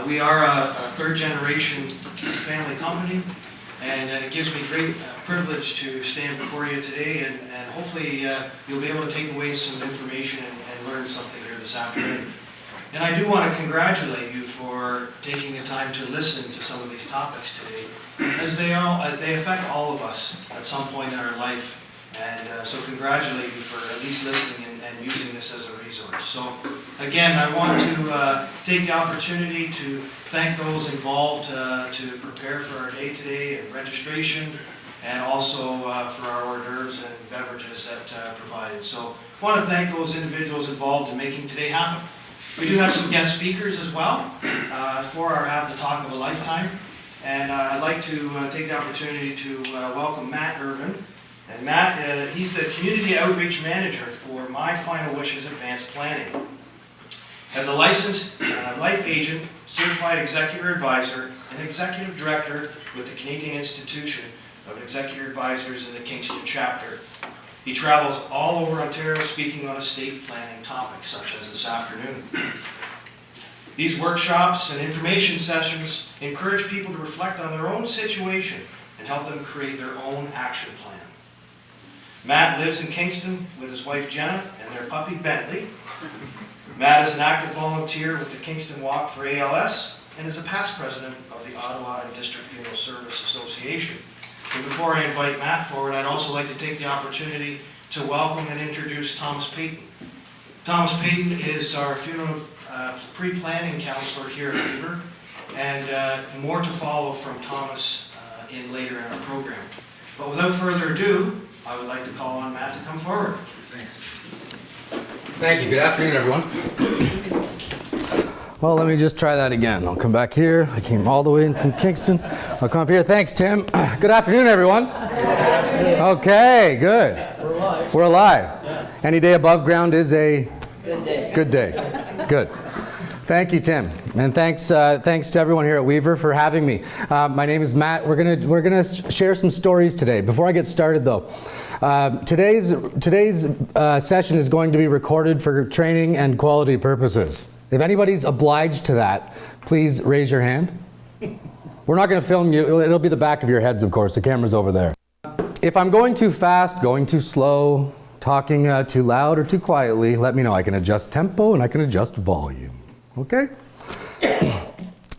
We are a third-generation family company, and it gives me great privilege to stand before you today, and hopefully you'll be able to take away some information and learn something here this afternoon. And I do want to congratulate you for taking the time to listen to some of these topics today, as they affect all of us at some point in our life. And so congratulate you for at least listening and using this as a resource. So again, I want to take the opportunity to thank those involved to prepare for our day today and registration, and also for our hors d'oeuvres and beverages that provided. So I want to thank those individuals involved in making today happen. We do have some guest speakers as well for our Have the Talk of a Lifetime. And I'd like to take the opportunity to welcome Matt Irvin. And Matt, he's the Community Outreach Manager for My Final Wishes Advanced Planning. As a licensed life agent, certified executive advisor, and executive director with the Canadian Institution of Executive Advisors in the Kingston chapter, he travels all over Ontario speaking on estate planning topics such as this afternoon. These workshops and information sessions encourage people to reflect on their own situation and help them create their own action plan. Matt lives in Kingston with his wife Jenna and their puppy Bentley. Matt is an active volunteer with the Kingston Walk for ALS and is a past president of the Ottawa and District Funeral Service Association. And before I invite Matt forward, I'd also like to take the opportunity to welcome and introduce Thomas Payton. Thomas Payton is our funeral pre-planning counselor here at Weaver, and more to follow from Thomas later in our program. But without further ado, I would like to call on Matt to come forward. Thanks. Thank you. Good afternoon, everyone. Well, let me just try that again. I'll come back here. I came all the way in from Kingston. I'll come up here. Thanks, Tim. Good afternoon, everyone. Good afternoon. Okay, good. We're alive. We're alive. Yeah. Any day above ground is a good day. Good day. Good. Thank you, Tim, and thanks to everyone here at Weaver for having me. My name is Matt. We're gonna share some stories today. Before I get started, though, today's session is going to be recorded for training and quality purposes. If anybody's obliged to that, please raise your hand. We're not going to film you. It'll be the back of your heads, of course. The camera's over there. If I'm going too fast, going too slow, talking too loud or too quietly, let me know. I can adjust tempo and I can adjust volume. Okay?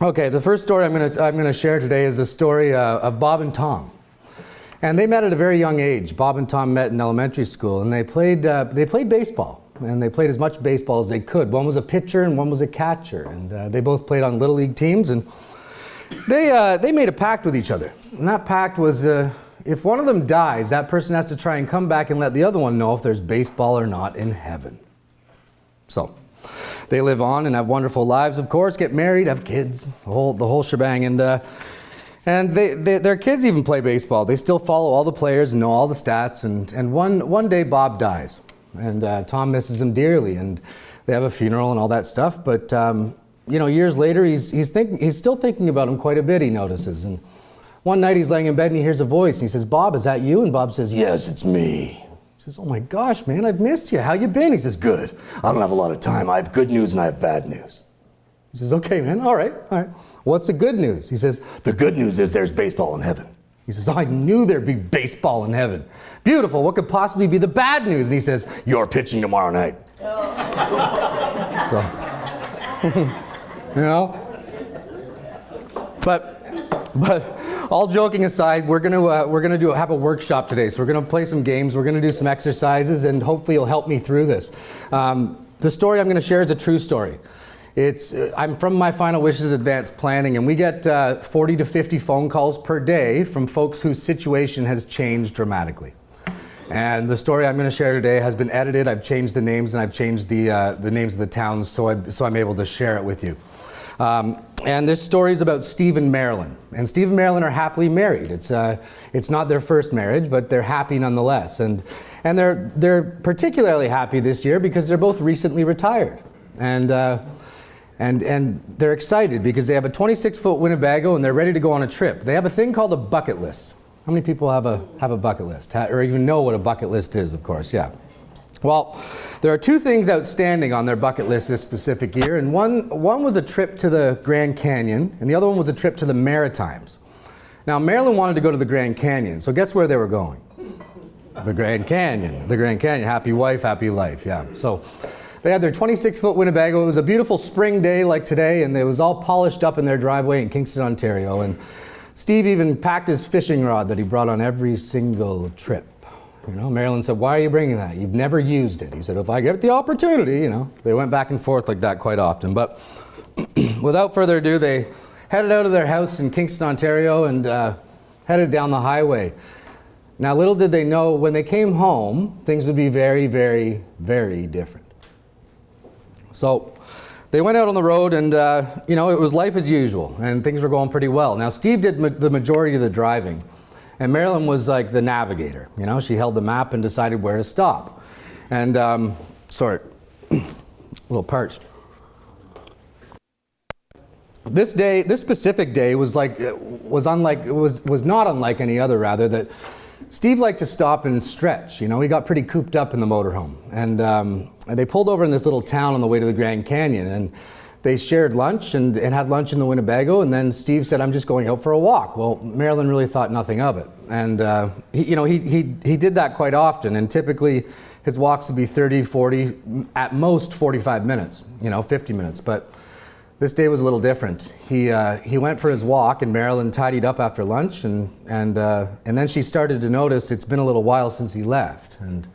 Okay, the first story I'm gonna share today is a story of Bob and Tom. And they met at a very young age. Bob and Tom met in elementary school, and they played baseball. And they played as much baseball as they could. One was a pitcher and one was a catcher. And they both played on Little League teams. And they made a pact with each other. And that pact was if one of them dies, that person has to try and come back and let the other one know if there's baseball or not in heaven. So they live on and have wonderful lives, of course, get married, have kids, the whole shebang. And their kids even play baseball. They still follow all the players and know all the stats. And one day Bob dies. And Tom misses him dearly, and they have a funeral and all that stuff. But years later, he's still thinking about him quite a bit. He notices, and one night he's laying in bed and he hears a voice. And he says, "Bob, is that you?" And Bob says, "Yes, it's me." He says, "Oh my gosh, man, I've missed you. How you been?" He says, "Good. I don't have a lot of time. I have good news and I have bad news." He says, "Okay, man. All right. What's the good news?" He says, "The good news is there's baseball in heaven." He says, "I knew there'd be baseball in heaven." "Beautiful. What could possibly be the bad news?" And he says, "You're pitching tomorrow night." So, But all joking aside, we're gonna have a workshop today. So we're gonna play some games. We're gonna do some exercises, and hopefully you'll help me through this. The story I'm gonna share is a true story. I'm from My Final Wishes Advanced Planning, and we get 40 to 50 phone calls per day from folks whose situation has changed dramatically. And the story I'm going to share today has been edited. I've changed the names, and I've changed the names of the towns, so I'm able to share it with you. And this story is about Steve and Marilyn. And Steve and Marilyn are happily married. It's not their first marriage, but they're happy nonetheless. And they're particularly happy this year because they're both recently retired. And they're excited because they have a 26-foot Winnebago and they're ready to go on a trip. They have a thing called a bucket list. How many people have a bucket list? Or even know what a bucket list is, of course, yeah. Well, there are two things outstanding on their bucket list this specific year, and one was a trip to the Grand Canyon, and the other one was a trip to the Maritimes. Now, Marilyn wanted to go to the Grand Canyon, so guess where they were going? The Grand Canyon. The Grand Canyon. Happy wife, happy life, yeah. So they had their 26-foot Winnebago. It was a beautiful spring day like today, and it was all polished up in their driveway in Kingston, Ontario. And Steve even packed his fishing rod that he brought on every single trip. You know, Marilyn said, "Why are you bringing that? You've never used it." He said, "If I get the opportunity," you know. They went back and forth like that quite often. But without further ado, they headed out of their house in Kingston, Ontario, and headed down the highway. Now, little did they know, when they came home, things would be very, very, very different. So they went out on the road, and you know, it was life as usual, and things were going pretty well. Now, Steve did the majority of the driving, and Marilyn was like the navigator. You know, she held the map and decided where to stop. And sorry, a little parched. This specific day was not unlike any other, rather, that Steve liked to stop and stretch. You know, he got pretty cooped up in the motorhome, and they pulled over in this little town on the way to the Grand Canyon, and they shared lunch and had lunch in the Winnebago, and then Steve said, "I'm just going out for a walk." Well, Marilyn really thought nothing of it, and he did that quite often, and typically his walks would be 30, 40, at most 45 minutes, 50 minutes, but this day was a little different. He went for his walk, and Marilyn tidied up after lunch, and then she started to notice it's been a little while since he left. And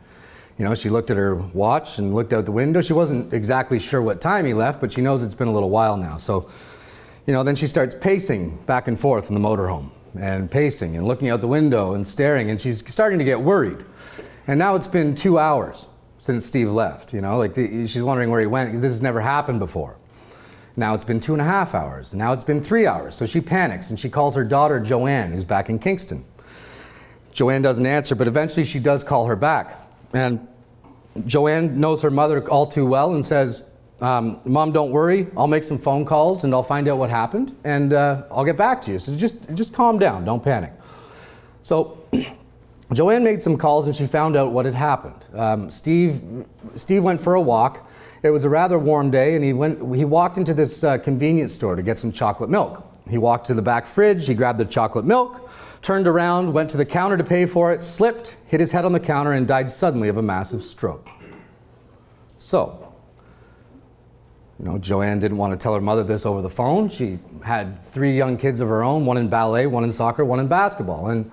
she looked at her watch and looked out the window. She wasn't exactly sure what time he left, but she knows it's been a little while now. So, then she starts pacing back and forth in the motorhome, and pacing and looking out the window and staring, and she's starting to get worried. And now it's been 2 hours since Steve left. She's wondering where he went, because this has never happened before. Now it's been 2.5 hours. Now it's been 3 hours. So she panics and she calls her daughter, Joanne, who's back in Kingston. Joanne doesn't answer, but eventually she does call her back. And Joanne knows her mother all too well and says, "Mom, don't worry. I'll make some phone calls and I'll find out what happened, and I'll get back to you. So just calm down. Don't panic." So Joanne made some calls and she found out what had happened. Steve went for a walk. It was a rather warm day, and he walked into this convenience store to get some chocolate milk. He walked to the back fridge, he grabbed the chocolate milk, turned around, went to the counter to pay for it, slipped, hit his head on the counter, and died suddenly of a massive stroke. So, Joanne didn't want to tell her mother this over the phone. She had 3 young kids of her own, one in ballet, one in soccer, one in basketball, and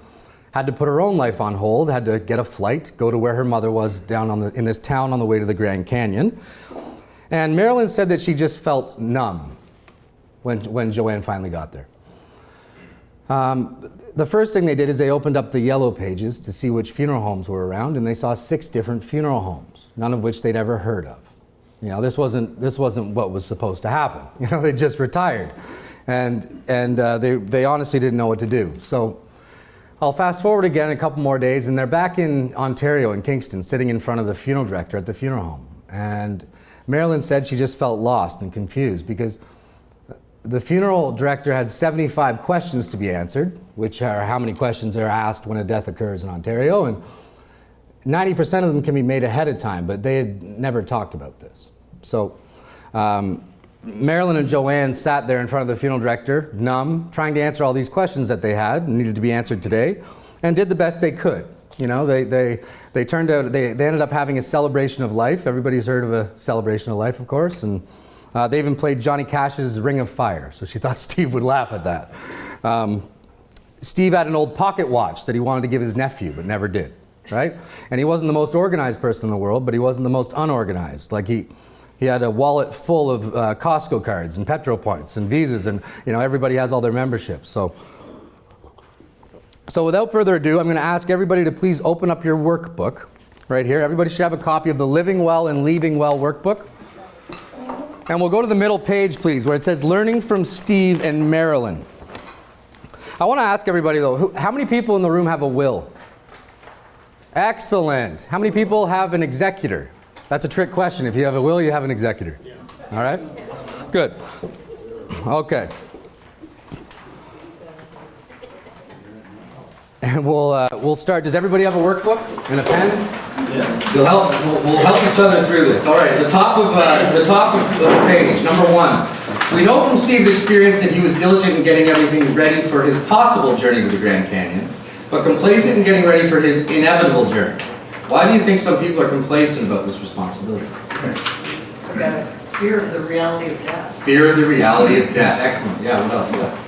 had to put her own life on hold, had to get a flight, go to where her mother was down in this town on the way to the Grand Canyon. And Marilyn said that she just felt numb when Joanne finally got there. The first thing they did is they opened up the yellow pages to see which funeral homes were around, and they saw 6 different funeral homes, none of which they'd ever heard of. This wasn't what was supposed to happen. They just retired, and they honestly didn't know what to do. So I'll fast forward again a couple more days, and they're back in Ontario, in Kingston, sitting in front of the funeral director at the funeral home. And Marilyn said she just felt lost and confused because the funeral director had 75 questions to be answered, which are how many questions are asked when a death occurs in Ontario, and 90% of them can be made ahead of time, but they had never talked about this. So Marilyn and Joanne sat there in front of the funeral director, numb, trying to answer all these questions that they had, needed to be answered today, and did the best they could. They turned out, they ended up having a celebration of life. Everybody's heard of a celebration of life, of course, and they even played Johnny Cash's Ring of Fire, so she thought Steve would laugh at that. Steve had an old pocket watch that he wanted to give his nephew, but never did, right? And he wasn't the most organized person in the world, but he wasn't the most unorganized. Like he had a wallet full of Costco cards and Petro points and Visas, and everybody has all their memberships. So without further ado, I'm going to ask everybody to please open up your workbook right here. Everybody should have a copy of the Living Well and Leaving Well workbook. And we'll go to the middle page, please, where it says Learning from Steve and Marilyn. I want to ask everybody, though, how many people in the room have a will? Excellent. How many people have an executor? That's a trick question. If you have a will, you have an executor. Yeah. All right? Good. Okay. And we'll start. Does everybody have a workbook and a pen? Yeah. We'll help each other through this. All right. The top of the page, number 1. We know from Steve's experience that he was diligent in getting everything ready for his possible journey to the Grand Canyon, but complacent in getting ready for his inevitable journey. Why do you think some people are complacent about this responsibility? Fear of the reality of death. Fear of the reality of death. Excellent. Yeah. What else? Yeah.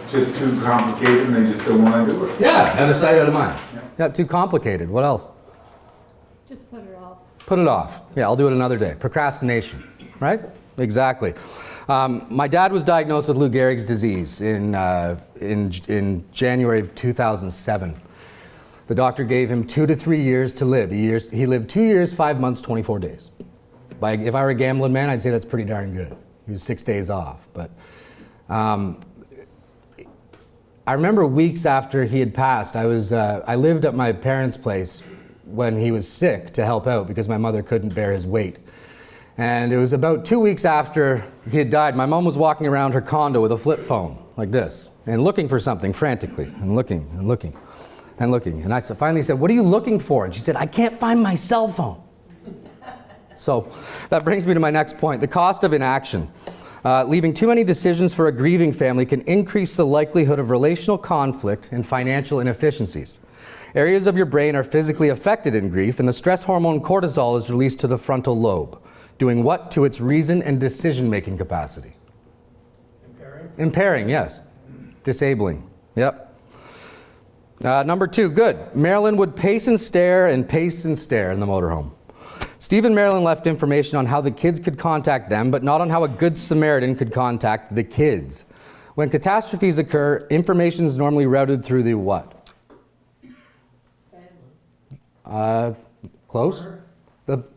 Just too complicated and they just don't want to do it. Yeah. Out of sight, out of mind. Yeah. Too complicated. What else? Just put it off. Put it off. Yeah, I'll do it another day. Procrastination, right? Exactly. My dad was diagnosed with Lou Gehrig's disease in January of 2007. The doctor gave him 2 to 3 years to live. He lived 2 years, 5 months, 24 days. If I were a gambling man, I'd say that's pretty darn good. He was 6 days off. But I remember weeks after he had passed, I lived at my parents' place when he was sick to help out because my mother couldn't bear his weight. And it was about 2 weeks after he had died, my mom was walking around her condo with a flip phone like this and looking for something frantically and looking and looking and looking. And I finally said, "What are you looking for?" And she said, "I can't find my cell phone." So that brings me to my next point, the cost of inaction. Leaving too many decisions for a grieving family can increase the likelihood of relational conflict and financial inefficiencies. Areas of your brain are physically affected in grief, and the stress hormone cortisol is released to the frontal lobe. Doing what to its reason and decision-making capacity? Impairing, yes. Disabling, yep. Number 2, good. Marilyn would pace and stare in the motorhome. Steve and Marilyn left information on how the kids could contact them, but not on how a good Samaritan could contact the kids. When catastrophes occur, information is normally routed through the what? Close?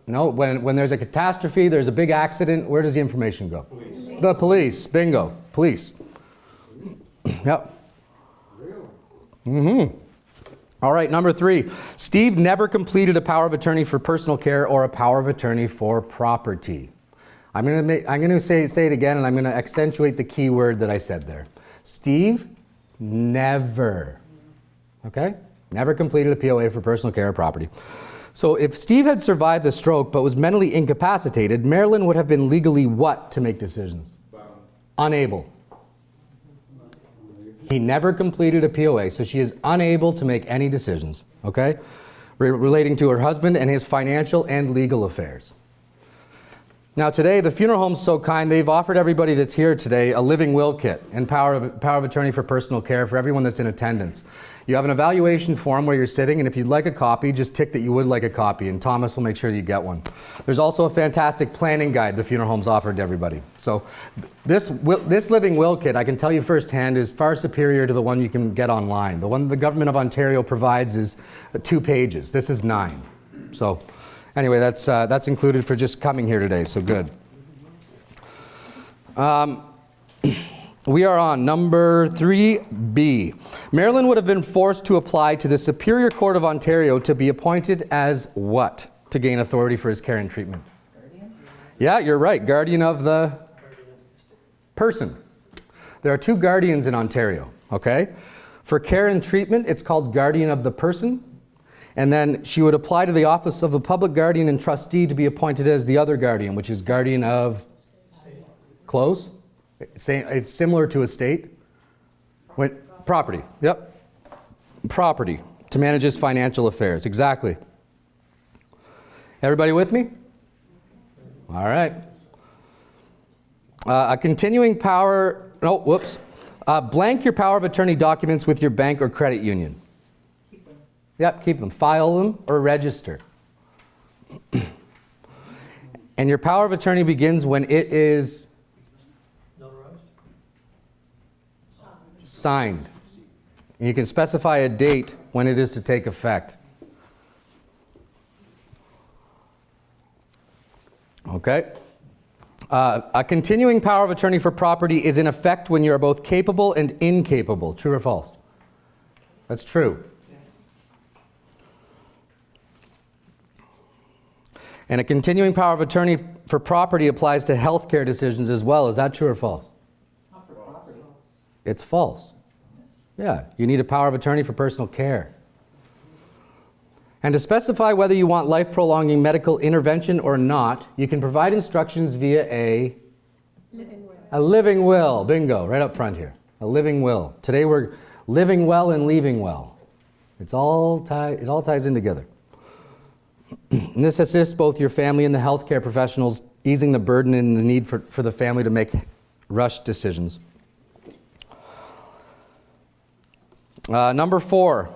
No, when there's a catastrophe, there's a big accident, where does the information go? Police. The police, bingo, police. Yep. Really? All right, number 3. Steve never completed a power of attorney for personal care or a power of attorney for property. I'm going to say it again, and I'm going to accentuate the key word that I said there. Steve never, okay? Never completed a POA for personal care or property. So if Steve had survived the stroke but was mentally incapacitated, Marilyn would have been legally what to make decisions? Unable. He never completed a POA, so she is unable to make any decisions, okay? Relating to her husband and his financial and legal affairs. Now today, the funeral home's so kind, they've offered everybody that's here today a living will kit and power of attorney for personal care for everyone that's in attendance. You have an evaluation form where you're sitting, and if you'd like a copy, just tick that you would like a copy, and Thomas will make sure you get one. There's also a fantastic planning guide the funeral home's offered to everybody. So this living will kit, I can tell you firsthand, is far superior to the one you can get online. The one the government of Ontario provides is 2 pages. This is 9. So anyway, that's included for just coming here today, so good. We are on number 3B. Marilyn would have been forced to apply to the Superior Court of Ontario to be appointed as what? To gain authority for his care and treatment. Guardian? Yeah, you're right. Guardian of the person. There are 2 guardians in Ontario, okay? For care and treatment, it's called guardian of the person. And then she would apply to the office of the public guardian and trustee to be appointed as the other guardian, which is guardian of close. It's similar to estate. Property, yep. Property, to manage his financial affairs, exactly. Everybody with me? All right. A continuing power, blank your power of attorney documents with your bank or credit union. Keep them. Yep, keep them. File them or register. And your power of attorney begins when it is signed. And you can specify a date when it is to take effect. Okay. A continuing power of attorney for property is in effect when you are both capable and incapable. True or false? That's true. And a continuing power of attorney for property applies to health care decisions as well. Is that true or false? Not for property. It's false. Yeah, you need a power of attorney for personal care. And to specify whether you want life-prolonging medical intervention or not, you can provide instructions via a living will. Bingo, right up front here. A living will. Today we're living well and leaving well. It all ties in together. And this assists both your family and the healthcare professionals, easing the burden and the need for the family to make rushed decisions. Number 4,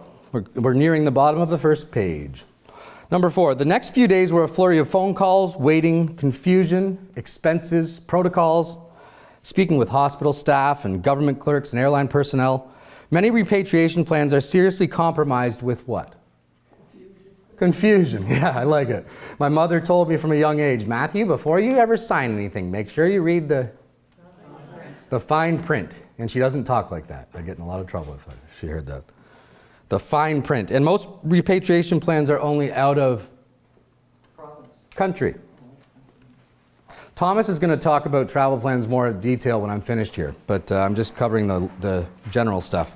we're nearing the bottom of the first page. Number 4, the next few days were a flurry of phone calls, waiting, confusion, expenses, protocols, speaking with hospital staff and government clerks and airline personnel. Many repatriation plans are seriously compromised with what? Confusion. Yeah, I like it. My mother told me from a young age, Matthew, before you ever sign anything, make sure you read the fine print. And she doesn't talk like that. I'd get in a lot of trouble if she heard that. The fine print. And most repatriation plans are only out of country. Thomas is going to talk about travel plans more in detail when I'm finished here, but I'm just covering the general stuff.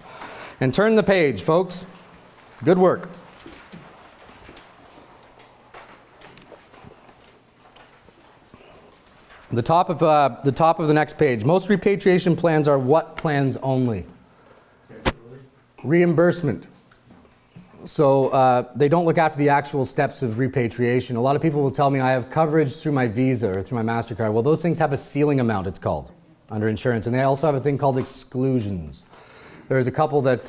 And turn the page, folks. Good work. The top of the next page. Most repatriation plans are what plans only? Reimbursement. So they don't look after the actual steps of repatriation. A lot of people will tell me I have coverage through my Visa or through my MasterCard. Well, those things have a ceiling amount, it's called, under insurance. And they also have a thing called exclusions. There's a couple that,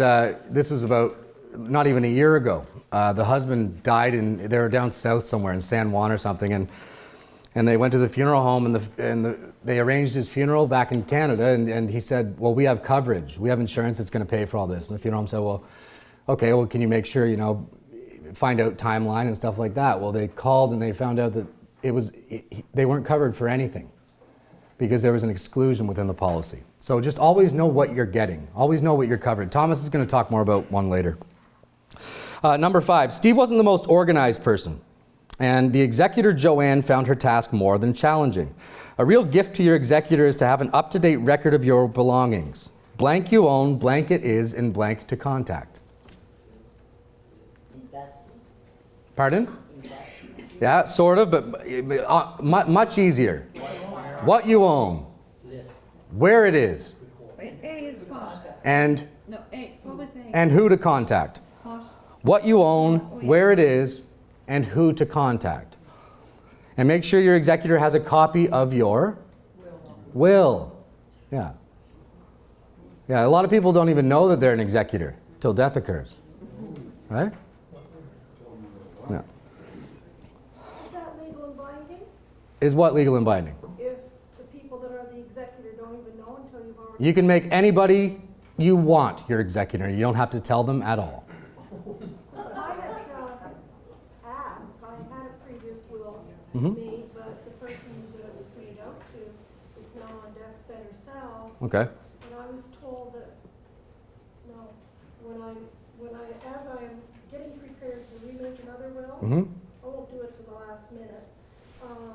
this was about not even a year ago. The husband died, and they were down south somewhere in San Juan or something. And they went to the funeral home, and they arranged his funeral back in Canada, and he said, well, we have coverage. We have insurance that's going to pay for all this. And the funeral home said, well, okay, well, can you make sure, find out timeline and stuff like that? Well, they called and they found out that they weren't covered for anything because there was an exclusion within the policy. So just always know what you're getting. Always know what you're covered. Thomas is going to talk more about one later. Number 5, Steve wasn't the most organized person. And the executor, Joanne, found her task more than challenging. A real gift to your executor is to have an up-to-date record of your belongings. Blank you own, blank it is, and blank to contact. Investments. Pardon? Investments. Yeah, sort of, but much easier. What you own. Where it is. Wait, A is what? And, No, A. What was A? and who to contact. What? What you own, where it is, and who to contact. And make sure your executor has a copy of your will. Yeah. Yeah, a lot of people don't even know that they're an executor till death occurs. Right? Yeah. Is that legal and binding? Is what legal and binding? If the people that are the executor don't even know until you've already... You can make anybody you want your executor. You don't have to tell them at all. I had asked, I had a previous will Mhm. made, but the person that it was made out to is now on deathbed herself. Okay. And I was told that, no, as I am getting prepared to remake another will, Mm-hmm. I won't do it to the last minute. I'm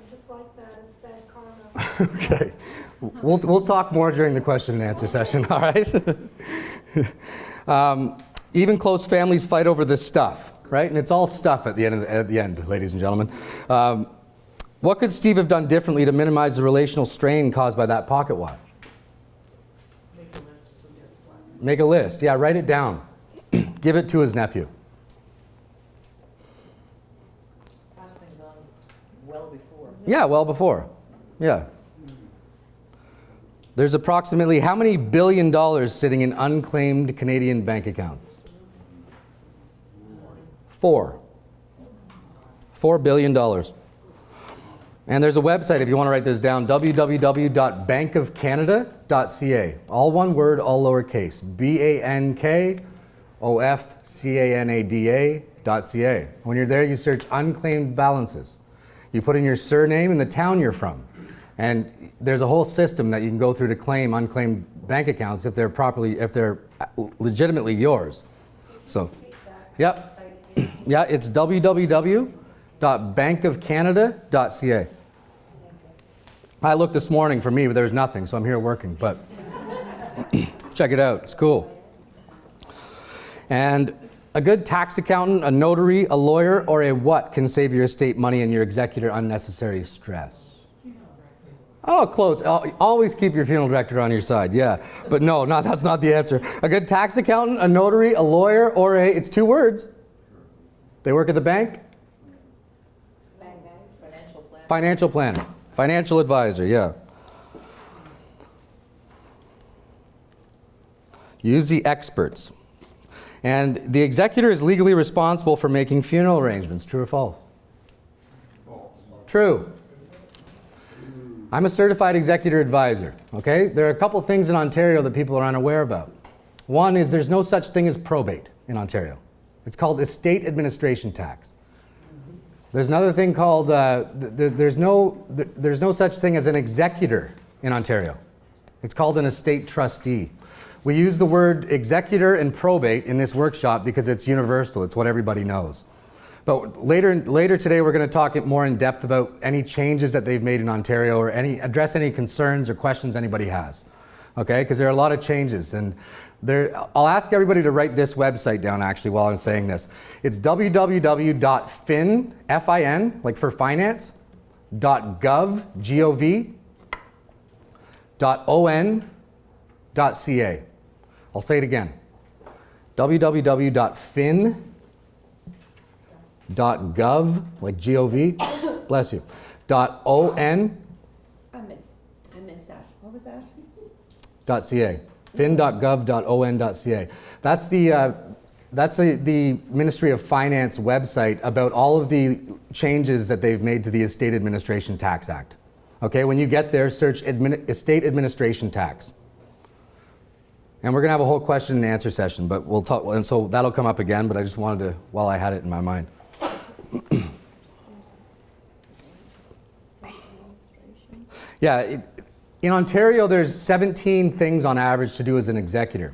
just like that, it's bad karma. Okay. We'll talk more during the question and answer session, all right? Even close families fight over this stuff, right? And it's all stuff at the end, ladies and gentlemen. What could Steve have done differently to minimize the relational strain caused by that pocket watch? Make a list. Yeah, write it down. Give it to his nephew. Pass things on well before. Yeah, well before. Yeah. There's approximately how many $1 billion sitting in unclaimed Canadian bank accounts? 4. $4 billion. And there's a website, if you want to write this down, www.bankofcanada.ca. All one word, all lowercase. BANKOFCANADA.ca. When you're there, you search unclaimed balances. You put in your surname and the town you're from. And there's a whole system that you can go through to claim unclaimed bank accounts if they're legitimately yours. So, yep. Yeah, it's www.bankofcanada.ca. I looked this morning for me, but there's nothing, so I'm here working, but check it out. It's cool. And a good tax accountant, a notary, a lawyer, or a what can save your estate money and your executor unnecessary stress? Oh, close. Always keep your funeral director on your side, yeah. But no, that's not the answer. A good tax accountant, a notary, a lawyer, or it's 2 words. They work at the bank? Financial plan. Financial planner. Financial advisor, yeah. Use the experts. And the executor is legally responsible for making funeral arrangements. True or false? False. True. I'm a certified executor advisor, okay? There are a couple things in Ontario that people are unaware about. One is there's no such thing as probate in Ontario. It's called estate administration tax. There's another thing called, there's no such thing as an executor in Ontario. It's called an estate trustee. We use the word executor and probate in this workshop because it's universal. It's what everybody knows. But later today, we're going to talk more in depth about any changes that they've made in Ontario or address any concerns or questions anybody has. Okay? Because there are a lot of changes. And I'll ask everybody to write this website down actually while I'm saying this. It's www.fin, F-I-N, like for finance, .gov, G-O-V, .on.ca. I'll say it again. www.fin.gov, like G-O-V, bless you, .on. I missed that. What was that? .ca. fin.gov.on.ca. That's the Ministry of Finance website about all of the changes that they've made to the Estate Administration Tax Act. Okay, when you get there, search Estate Administration Tax. And we're going to have a whole question and answer session, but we'll talk, and so that'll come up again, but I just wanted to, while I had it in my mind. Yeah, in Ontario, there's 17 things on average to do as an executor.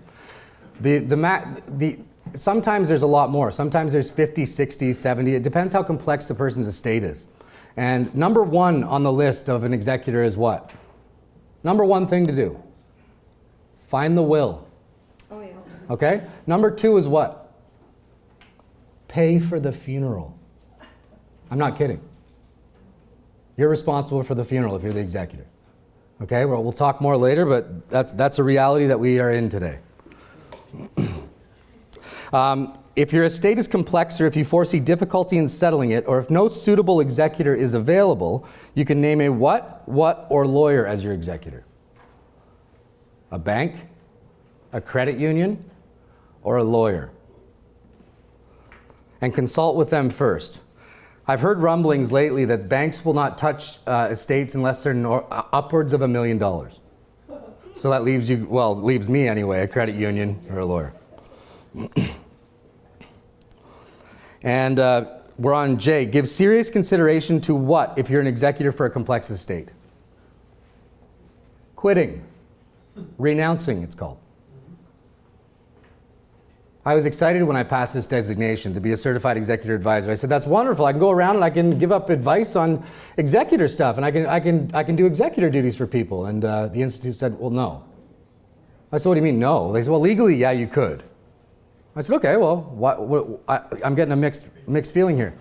Sometimes there's a lot more. Sometimes there's 50, 60, 70. It depends how complex the person's estate is. And number 1 on the list of an executor is what? Number 1 thing to do. Find the will. Oh, yeah. Okay? Number 2 is what? Pay for the funeral. I'm not kidding. You're responsible for the funeral if you're the executor. Okay? Well, we'll talk more later, but that's a reality that we are in today. If your estate is complex or if you foresee difficulty in settling it, or if no suitable executor is available, you can name a what, or lawyer as your executor. A bank, a credit union, or a lawyer. And consult with them first. I've heard rumblings lately that banks will not touch estates unless they're upwards of $1 million. So that leaves you, well, leaves me anyway, a credit union or a lawyer. And we're on J. Give serious consideration to what if you're an executor for a complex estate? Quitting. Renouncing, it's called. I was excited when I passed this designation to be a certified executor advisor. I said, that's wonderful. I can go around and I can give up advice on executor stuff, and I can do executor duties for people. And the Institute said, well, no. I said, what do you mean, no? They said, well, legally, yeah, you could. I said, okay, well, I'm getting a mixed feeling here.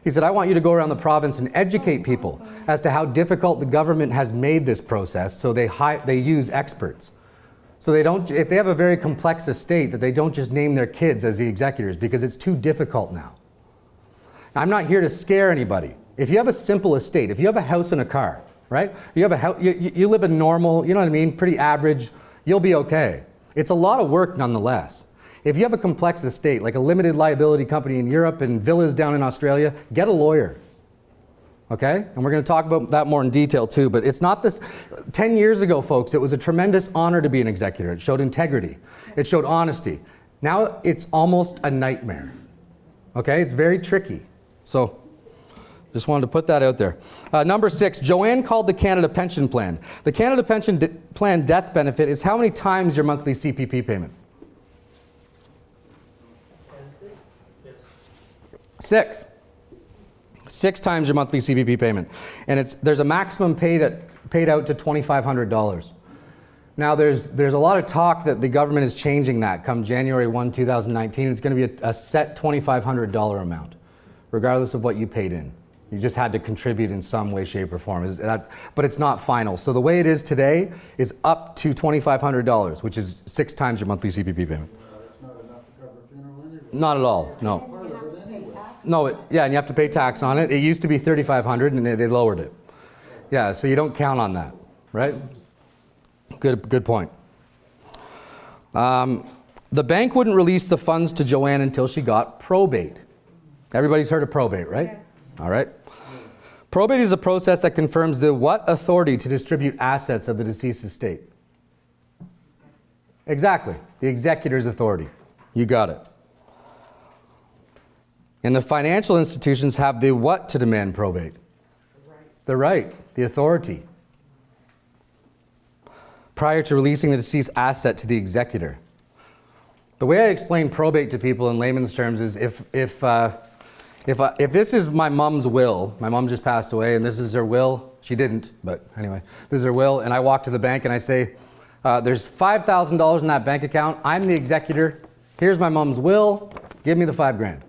He said, I want you to go around the province and educate people as to how difficult the government has made this process, so they use experts. So they don't, if they have a very complex estate, that they don't just name their kids as the executors because it's too difficult now. I'm not here to scare anybody. If you have a simple estate, if you have a house and a car, right? You have a house, you live a normal, you know what I mean, pretty average, you'll be okay. It's a lot of work nonetheless. If you have a complex estate, like a limited liability company in Europe and villas down in Australia, get a lawyer. Okay? And we're going to talk about that more in detail too, but it's not this. 10 years ago, folks, it was a tremendous honor to be an executor. It showed integrity. It showed honesty. Now it's almost a nightmare. Okay? It's very tricky. So just wanted to put that out there. Number 6, Joanne called the Canada Pension Plan. The Canada Pension Plan death benefit is how many times your monthly CPP payment? 6. 6 times your monthly CPP payment. And there's a maximum paid out to $2,500. Now there's a lot of talk that the government is changing that come January 1, 2019. It's going to be a set $2,500 amount, regardless of what you paid in. You just had to contribute in some way, shape, or form. But it's not final. So the way it is today is up to $2,500, which is 6 times your monthly CPP payment. That's not enough to cover funeral anyway. Not at all, no. Part of it anyway. No, yeah, and you have to pay tax on it. It used to be $3,500 and they lowered it. Yeah, so you don't count on that, right? Good point. The bank wouldn't release the funds to Joanne until she got probate. Everybody's heard of probate, right? Yes. All right. Probate is a process that confirms the what authority to distribute assets of the deceased estate? Exactly, the executor's authority. You got it. And the financial institutions have the what to demand probate? The right, the authority. Prior to releasing the deceased asset to the executor. The way I explain probate to people in layman's terms is if this is my mom's will, my mom just passed away and this is her will, she didn't, but anyway, this is her will, and I walk to the bank and I say, there's $5,000 in that bank account, I'm the executor, here's my mom's will, give me the $5,000.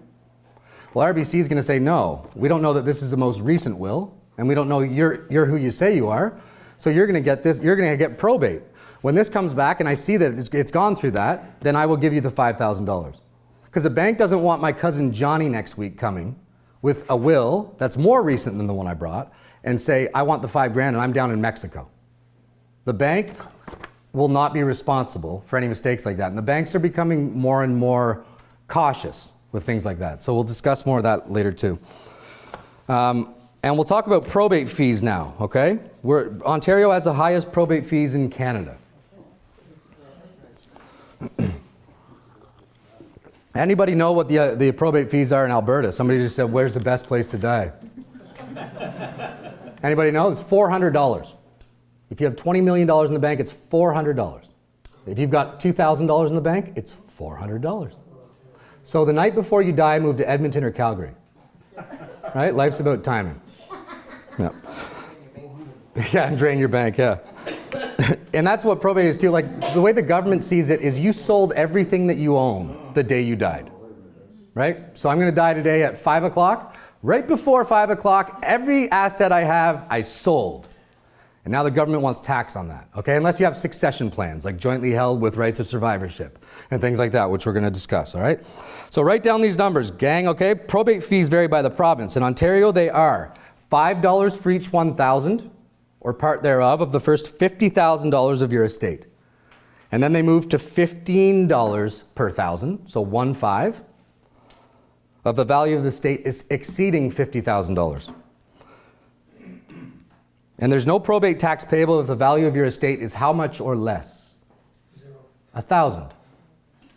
Well, RBC is going to say, no, we don't know that this is the most recent will, and we don't know you're who you say you are, so you're going to get this, you're going to get probate. When this comes back and I see that it's gone through that, then I will give you the $5,000. Because the bank doesn't want my cousin Johnny next week coming with a will that's more recent than the one I brought and say, I want the $5,000 and I'm down in Mexico. The bank will not be responsible for any mistakes like that. And the banks are becoming more and more cautious with things like that. So we'll discuss more of that later too. And we'll talk about probate fees now, okay? Ontario has the highest probate fees in Canada. Anybody know what the probate fees are in Alberta? Somebody just said, where's the best place to die? Anybody know? It's $400. If you have $20 million in the bank, it's $400. If you've got $2,000 in the bank, it's $400. So the night before you die, move to Edmonton or Calgary. Right? Life's about timing. Yeah. Yeah, and drain your bank, yeah. And that's what probate is too. Like, the way the government sees it is you sold everything that you own the day you died. Right? So I'm going to die today at 5 o'clock. Right before 5 o'clock, every asset I have, I sold. And now the government wants tax on that, okay? Unless you have succession plans, like jointly held with rights of survivorship and things like that, which we're going to discuss, all right? So write down these numbers, gang, okay? Probate fees vary by the province. In Ontario, they are $5 for each $1,000 or part thereof of the first $50,000 of your estate. And then they move to $15 per thousand, so 1.5, of the value of the estate is exceeding $50,000. And there's no probate tax payable if the value of your estate is how much or less? 1,000.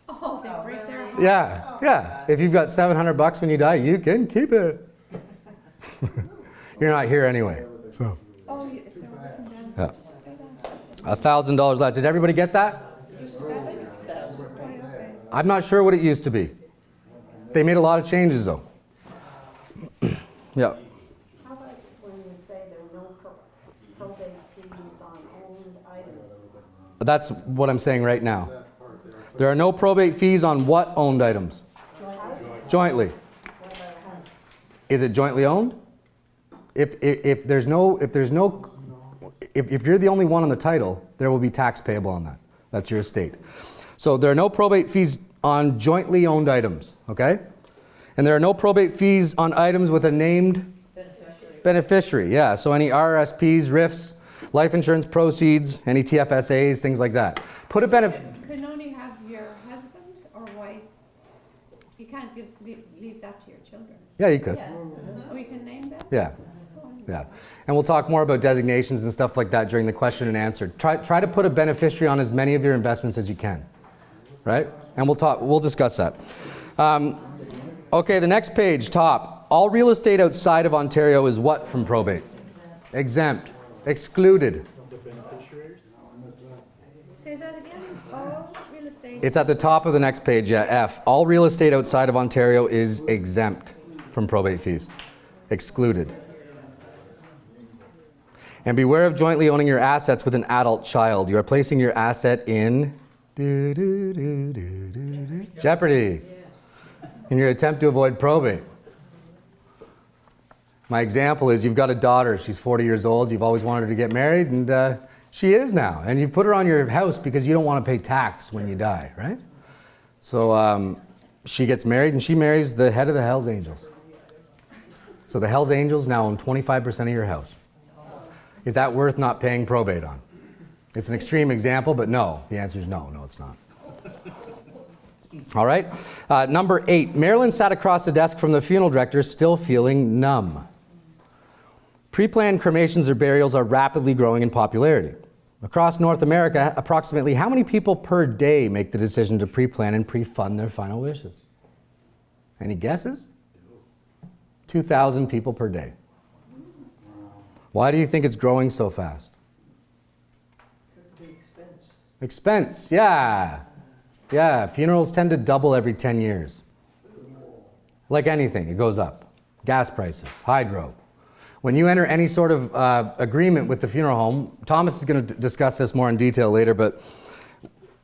Oh, they break their heart. Yeah, yeah. If you've got $700 when you die, you can keep it. You're not here anyway. So. Oh, it's written down. Yeah. Say that. $1,000 less. Did everybody get that? You said 60,000. Okay. I'm not sure what it used to be. They made a lot of changes though. Yeah. How about when you say there are no probate fees on owned items? That's what I'm saying right now. There are no probate fees on what owned items? Jointly. What about a house? Is it jointly owned? If you're the only one on the title, there will be tax payable on that. That's your estate. So there are no probate fees on jointly owned items, okay? And there are no probate fees on items with a named beneficiary. Yeah, so any RRSPs, RIFs, life insurance proceeds, any TFSAs, things like that. Put a Can only have your husband or wife. You can't leave that to your children. Yeah, you could. Oh, you can name them? Yeah. Yeah. And we'll talk more about designations and stuff like that during the question and answer. Try to put a beneficiary on as many of your investments as you can. Right? And we'll discuss that. Okay, the next page, top. All real estate outside of Ontario is what from probate? Exempt. Excluded. Say that again. All real estate. It's at the top of the next page, yeah, F. All real estate outside of Ontario is exempt from probate fees. Excluded. And beware of jointly owning your assets with an adult child. You are placing your asset in jeopardy in your attempt to avoid probate. My example is you've got a daughter, she's 40 years old, you've always wanted her to get married, and she is now. And you've put her on your house because you don't want to pay tax when you die, right? So she gets married and she marries the head of the Hells Angels. So the Hells Angels now own 25% of your house. Is that worth not paying probate on? It's an extreme example, but no. The answer is no. No, it's not. All right. Number 8. Marilyn sat across the desk from the funeral director, still feeling numb. Pre-planned cremations or burials are rapidly growing in popularity. Across North America, approximately how many people per day make the decision to pre-plan and pre-fund their final wishes? Any guesses? 2,000 people per day. Why do you think it's growing so fast? Because of the expense. Expense, yeah. Yeah, funerals tend to double every 10 years. Like anything, it goes up. Gas prices, hydro. When you enter any sort of agreement with the funeral home, Thomas is going to discuss this more in detail later, but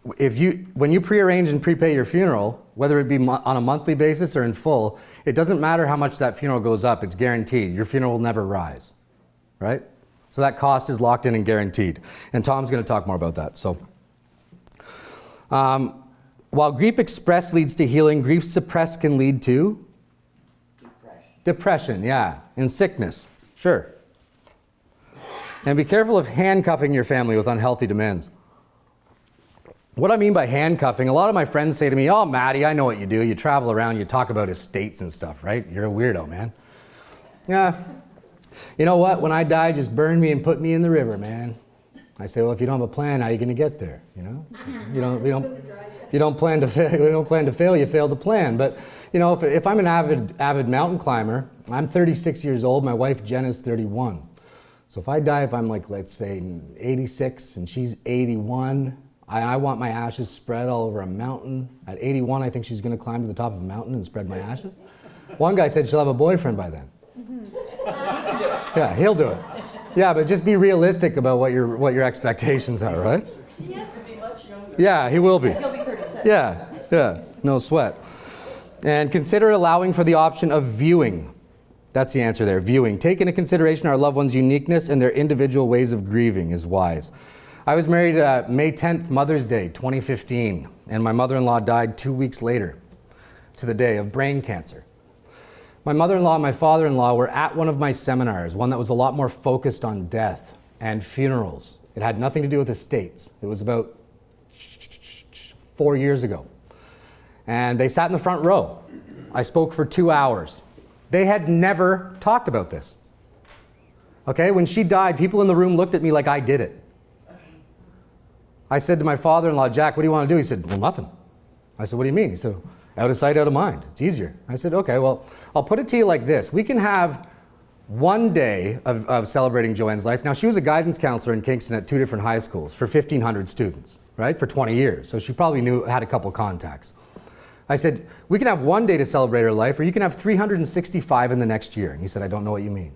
when you pre-arrange and prepay your funeral, whether it be on a monthly basis or in full, it doesn't matter how much that funeral goes up, it's guaranteed. Your funeral will never rise, right? So that cost is locked in and guaranteed. And Tom's going to talk more about that. So, while grief expressed leads to healing, grief suppressed can lead to? Depression, yeah. And sickness, sure. And be careful of handcuffing your family with unhealthy demands. What I mean by handcuffing, a lot of my friends say to me, oh, Matty, I know what you do. You travel around, you talk about estates and stuff, right? You're a weirdo, man. Yeah. You know what? When I die, just burn me and put me in the river, man. I say, well, if you don't have a plan, how are you going to get there? You know, you don't plan to fail. You don't plan to fail. You fail to plan. But you know, if I'm an avid mountain climber, I'm 36 years old. My wife Jen is 31. So if I die, if I'm like, let's say 86 and she's 81, I want my ashes spread all over a mountain. At 81, I think she's going to climb to the top of a mountain and spread my ashes. One guy said she'll have a boyfriend by then. Yeah, he'll do it. Yeah, but just be realistic about what your expectations are, right? He has to be much younger. Yeah, he will be. He'll be 36. Yeah, no sweat. And consider allowing for the option of viewing. That's the answer there, viewing. Take into consideration our loved one's uniqueness and their individual ways of grieving is wise. I was married May 10th, Mother's Day, 2015, and my mother-in-law died 2 weeks later to the day of brain cancer. My mother-in-law and my father-in-law were at one of my seminars, one that was a lot more focused on death and funerals. It had nothing to do with estates. It was about 4 years ago. And they sat in the front row. I spoke for 2 hours. They had never talked about this. Okay, when she died, people in the room looked at me like I did it. I said to my father-in-law, Jack, what do you want to do? He said, well, nothing. I said, what do you mean? He said, out of sight, out of mind. It's easier. I said, okay, well, I'll put it to you like this. We can have one day of celebrating Joanne's life. Now, she was a guidance counselor in Kingston at 2 different high schools for 1,500 students, right, for 20 years. So she probably had a couple contacts. I said, we can have one day to celebrate her life, or you can have 365 in the next year. And he said, I don't know what you mean.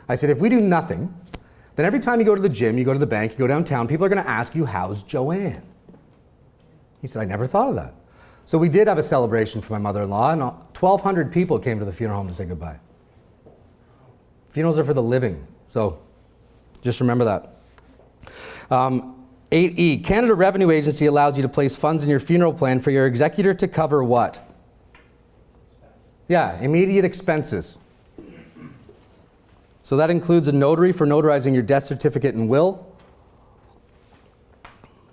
I said, if we do nothing, then every time you go to the gym, you go to the bank, you go downtown, people are going to ask you, how's Joanne? He said, I never thought of that. So we did have a celebration for my mother-in-law, and 1,200 people came to the funeral home to say goodbye. Funerals are for the living, so just remember that. 8E, Canada Revenue Agency allows you to place funds in your funeral plan for your executor to cover what? Yeah, immediate expenses. So that includes a notary for notarizing your death certificate and will,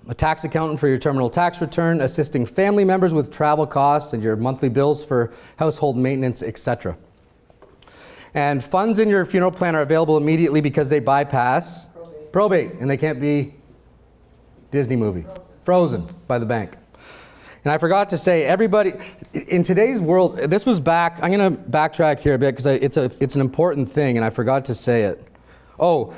a tax accountant for your terminal tax return, assisting family members with travel costs and your monthly bills for household maintenance, etc. And funds in your funeral plan are available immediately because they bypass probate, and they can't be Disney movie, Frozen by the bank. And I forgot to say, everybody, in today's world, this was back, I'm going to backtrack here a bit because it's an important thing and I forgot to say it. Oh,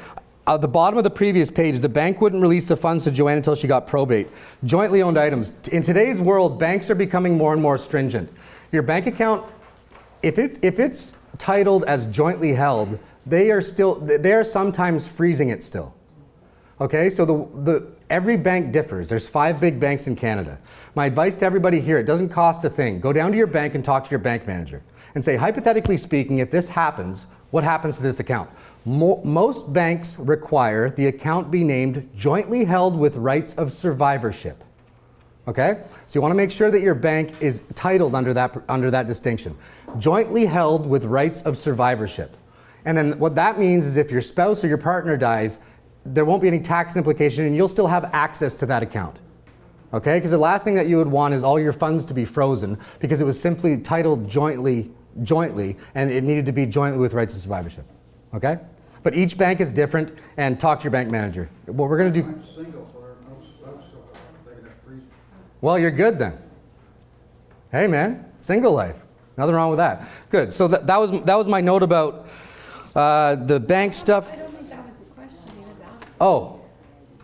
at the bottom of the previous page, the bank wouldn't release the funds to Joanne until she got probate. Jointly owned items. In today's world, banks are becoming more and more stringent. Your bank account, if it's titled as jointly held, they are sometimes freezing it still. Okay, so every bank differs. There's 5 big banks in Canada. My advice to everybody here, it doesn't cost a thing. Go down to your bank and talk to your bank manager and say, hypothetically speaking, if this happens, what happens to this account? Most banks require the account be named jointly held with rights of survivorship. Okay, so you want to make sure that your bank is titled under that distinction. Jointly held with rights of survivorship. And then what that means is if your spouse or your partner dies, there won't be any tax implication and you'll still have access to that account. Okay, because the last thing that you would want is all your funds to be frozen because it was simply titled jointly, and it needed to be jointly with rights of survivorship. Okay? But each bank is different, and talk to your bank manager. What we're going to do... I'm single, so there's no spouse, so they're gonna freeze. Well, you're good then. Hey man, single life. Nothing wrong with that. Good, so that was my note about the bank stuff. I don't think that was the question he was asking. Oh,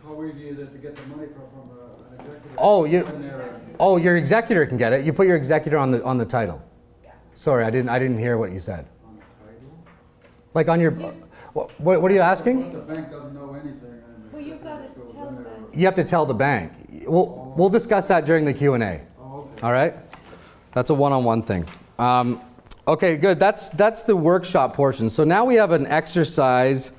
How easy is it to get the money from an executive? Oh, your executor can get it. You put your executor on the title. Sorry, I didn't hear what you said. On the title? Like on your, what are you asking? The bank doesn't know anything. And Well, you've got to tell them. You have to tell the bank. We'll discuss that during the Q&A. Oh, okay. All right? That's a one-on-one thing. Okay, good. That's the workshop portion. So now we have an exercise.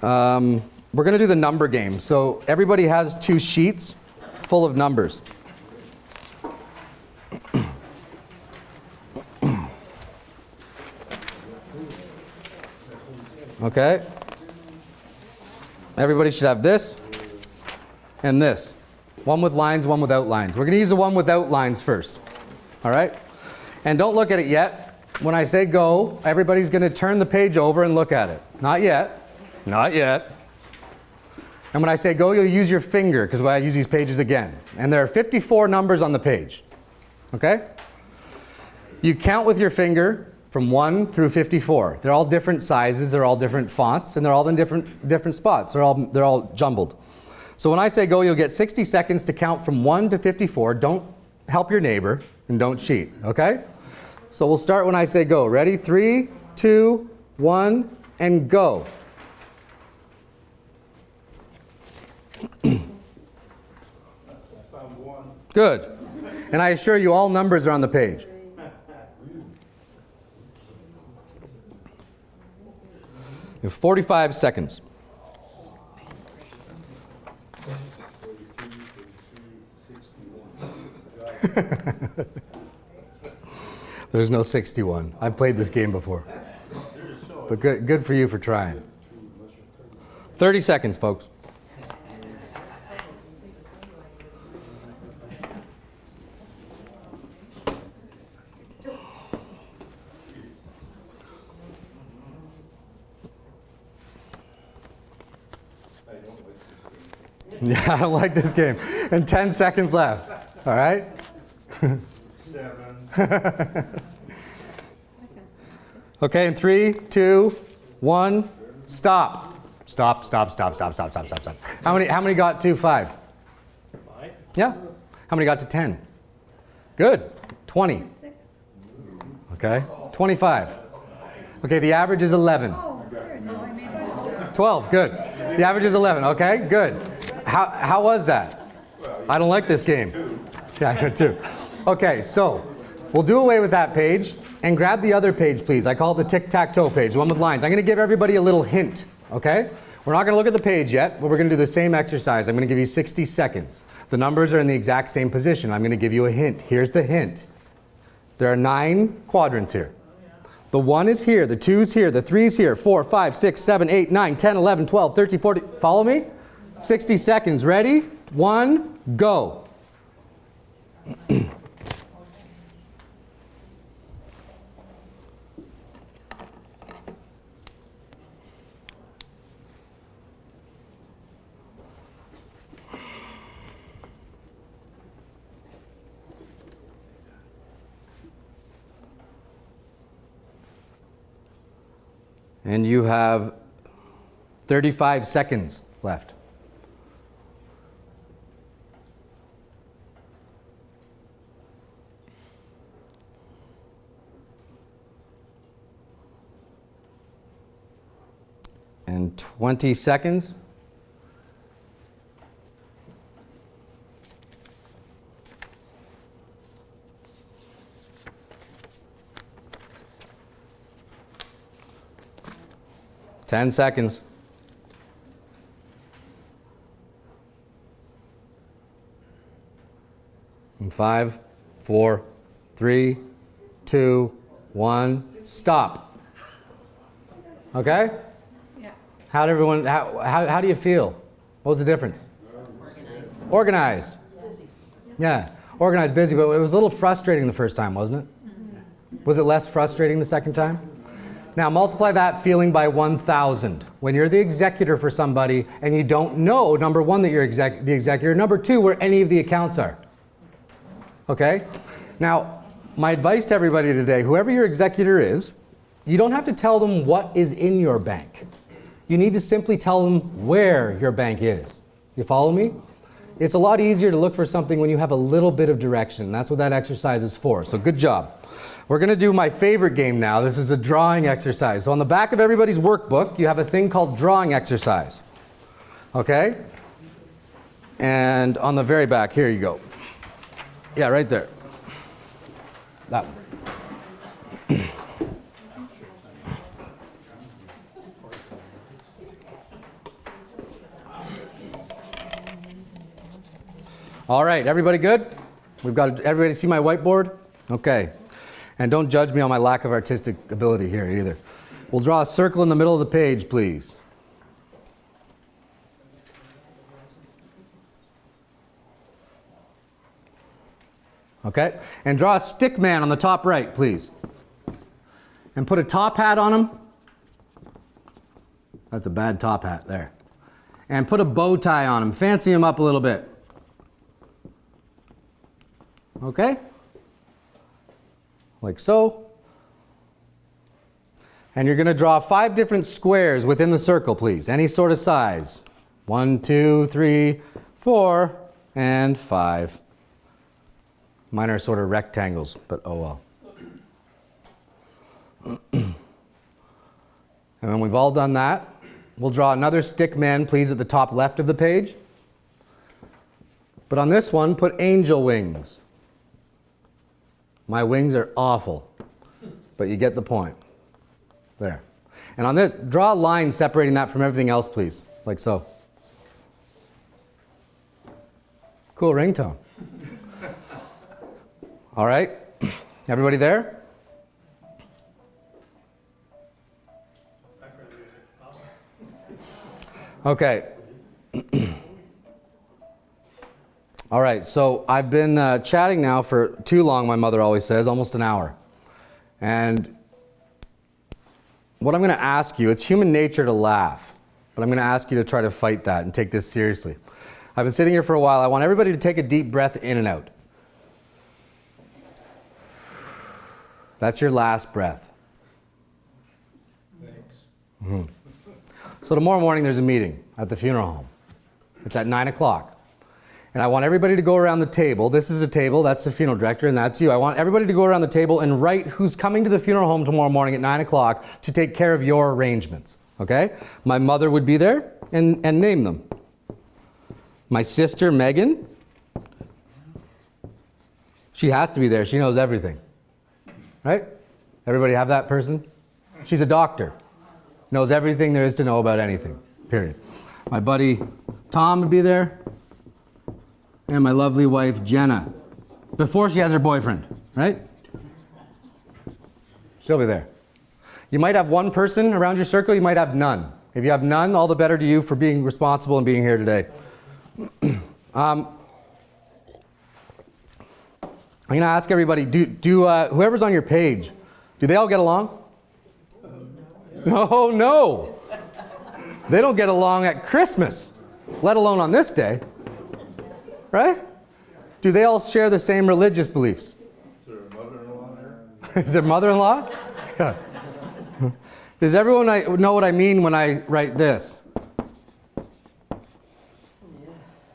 We're going to do the number game. So everybody has 2 sheets full of numbers. Okay? Everybody should have this and this. One with lines, one without lines. We're going to use the one without lines first. All right? And don't look at it yet. When I say go, everybody's going to turn the page over and look at it. Not yet. Not yet. And when I say go, you'll use your finger, because I use these pages again. And there are 54 numbers on the page. Okay? You count with your finger from 1 through 54. They're all different sizes, they're all different fonts, and they're all in different spots. They're all jumbled. So when I say go, you'll get 60 seconds to count from 1 to 54. Don't help your neighbor, and don't cheat, okay? So we'll start when I say go. Ready? 3, 2, 1, and go. Good. And I assure you all numbers are on the page. You have 45 seconds. There's no 61. I've played this game before. But good for you for trying. 30 seconds, folks. Yeah, I don't like this game. And 10 seconds left. All right? 7. Okay, in 3, 2, 1, stop. Stop. How many got to 5? 5. Yeah. How many got to 10? Good. 20. 6. Okay. 25. Okay, the average is 11. Oh, good. No, I made 12. Good. The average is 11. Okay, good. How was that? I don't like this game. Yeah, I could too. Okay, so we'll do away with that page and grab the other page, please. I call it the tic-tac-toe page, the one with lines. I'm going to give everybody a little hint, okay? We're not going to look at the page yet, but we're going to do the same exercise. I'm going to give you 60 seconds. The numbers are in the exact same position. I'm going to give you a hint. Here's the hint. There are 9 quadrants here. The 1 is here, the 2 is here, the 3 is here, 4, 5, 6, 7, 8, 9, 10, 11, 12, 13, 14. Follow me? 60 seconds. Ready? 1, go. And you have 35 seconds left. in 20 seconds. Ten seconds. In 5, 4, 3, 2, 1, stop. Okay? Yeah. How do you feel? What was the difference? Organized. Yeah, organized, busy, but it was a little frustrating the first time, wasn't it? Was it less frustrating the second time? Now multiply that feeling by 1,000. When you're the executor for somebody and you don't know, number one, that you're the executor, number two, where any of the accounts are. Okay? Now, my advice to everybody today, whoever your executor is, you don't have to tell them what is in your bank. You need to simply tell them where your bank is. You follow me? It's a lot easier to look for something when you have a little bit of direction. That's what that exercise is for. So good job. We're going to do my favorite game now. This is a drawing exercise. So on the back of everybody's workbook, you have a thing called drawing exercise. Okay? And on the very back, here you go. Yeah, right there. That one. All right, everybody good? We've got everybody see my whiteboard? Okay. And don't judge me on my lack of artistic ability here either. We'll draw a circle in the middle of the page, please. Okay? And draw a stick man on the top right, please. And put a top hat on him. That's a bad top hat there. And put a bow tie on him. Fancy him up a little bit. Okay? Like so. And you're going to draw 5 different squares within the circle, please. Any sort of size. 1, 2, 3, 4, and 5. Mine are sort of rectangles, but oh well. And when we've all done that, we'll draw another stick man, please, at the top left of the page. But on this one, put angel wings. My wings are awful, but you get the point. There. And on this, draw a line separating that from everything else, please, like so. Cool ringtone. All right, everybody there? Okay. All right, so I've been chatting now for too long, my mother always says, almost an hour. And what I'm going to ask you, it's human nature to laugh, but I'm going to ask you to try to fight that and take this seriously. I've been sitting here for a while. I want everybody to take a deep breath in and out. That's your last breath. Thanks. Mm-hmm. So tomorrow morning there's a meeting at the funeral home. It's at 9 o'clock. And I want everybody to go around the table. This is a table, that's the funeral director, and that's you. I want everybody to go around the table and write who's coming to the funeral home tomorrow morning at 9 o'clock to take care of your arrangements. Okay? My mother would be there and name them. My sister, Megan. She has to be there. She knows everything. Right? Everybody have that person? She's a doctor. Knows everything there is to know about anything. Period. My buddy Tom would be there. And my lovely wife Jenna. Before she has her boyfriend. Right? She'll be there. You might have one person around your circle. You might have none. If you have none, all the better to you for being responsible and being here today. I'm going to ask everybody, whoever's on your page, do they all get along? No. They don't get along at Christmas, let alone on this day. Right? Do they all share the same religious beliefs? Is there a mother-in-law there? Is there mother-in-law? Yeah. Does everyone know what I mean when I write this?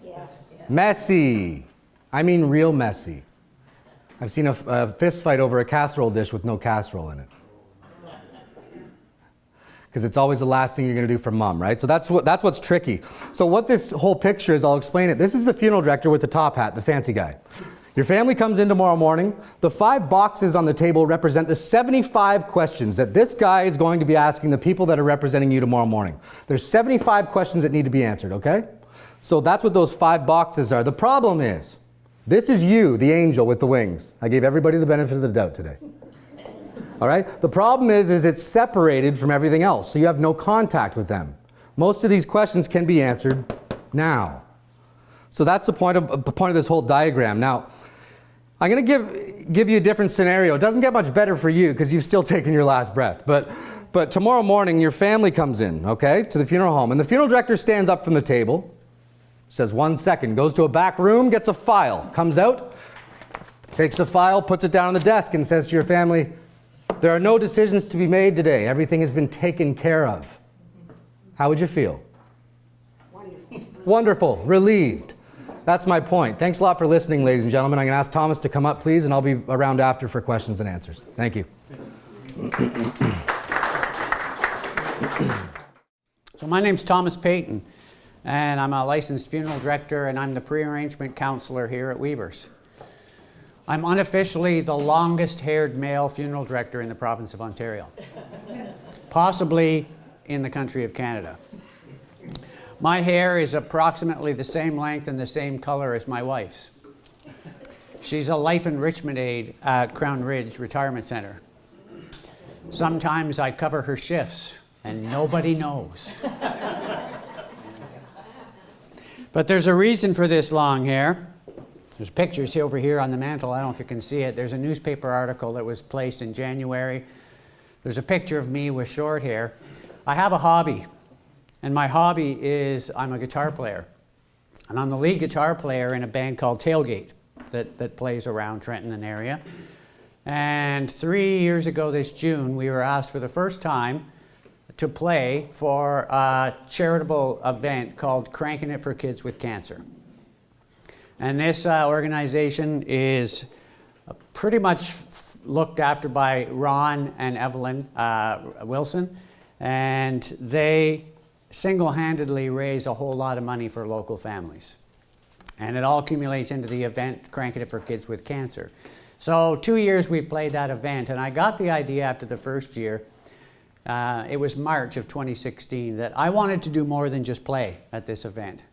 Yes. Messy. I mean real messy. I've seen a fist fight over a casserole dish with no casserole in it. because it's always the last thing you're going to do for mom, right? So that's what's tricky. So what this whole picture is, I'll explain it. This is the funeral director with the top hat, the fancy guy. Your family comes in tomorrow morning. The 5 boxes on the table represent the 75 questions that this guy is going to be asking the people that are representing you tomorrow morning. There's 75 questions that need to be answered, okay? So that's what those 5 boxes are. The problem is, this is you, the angel with the wings. I gave everybody the benefit of the doubt today. All right? The problem is it's separated from everything else, so you have no contact with them. Most of these questions can be answered now. So that's the point of this whole diagram. Now, I'm going to give you a different scenario. It doesn't get much better for you because you've still taken your last breath. But tomorrow morning, your family comes in, okay, to the funeral home, and the funeral director stands up from the table, says 1 second, goes to a back room, gets a file, comes out, takes the file, puts it down on the desk, and says to your family, there are no decisions to be made today. Everything has been taken care of. How would you feel? Wonderful. Wonderful. Relieved. That's my point. Thanks a lot for listening, ladies and gentlemen. I'm going to ask Thomas to come up, please, and I'll be around after for questions and answers. Thank you. So my name's Thomas Payton, and I'm a licensed funeral director, and I'm the pre-arrangement counselor here at Weavers. I'm unofficially the longest-haired male funeral director in the province of Ontario, possibly in the country of Canada. My hair is approximately the same length and the same color as my wife's. She's a life enrichment aide at Crown Ridge Retirement Center. Sometimes I cover her shifts, and nobody knows. But there's a reason for this long hair. There's pictures over here on the mantle. I don't know if you can see it. There's a newspaper article that was placed in January. There's a picture of me with short hair. I have a hobby, and my hobby is I'm a guitar player. And I'm the lead guitar player in a band called Tailgate that plays around Trenton and area. And 3 years ago this June, we were asked for the first time to play for a charitable event called Cranking It for Kids with Cancer. And this organization is pretty much looked after by Ron and Evelyn Wilson, and they single-handedly raise a whole lot of money for local families. And it all accumulates into the event Cranking It for Kids with Cancer. So 2 years we've played that event, and I got the idea after the first year, it was March of 2016, that I wanted to do more than just play at this event.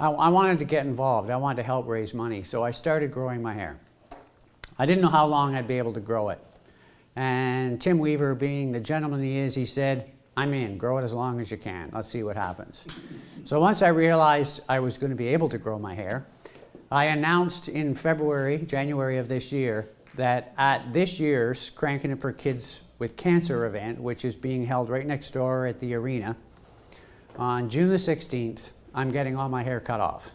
I wanted to get involved. I wanted to help raise money. So I started growing my hair. I didn't know how long I'd be able to grow it. And Tim Weaver, being the gentleman he is, he said, I'm in. Grow it as long as you can. Let's see what happens. So once I realized I was going to be able to grow my hair, I announced in January of this year, that at this year's Cranking It for Kids with Cancer event, which is being held right next door at the arena, on June the 16th, I'm getting all my hair cut off.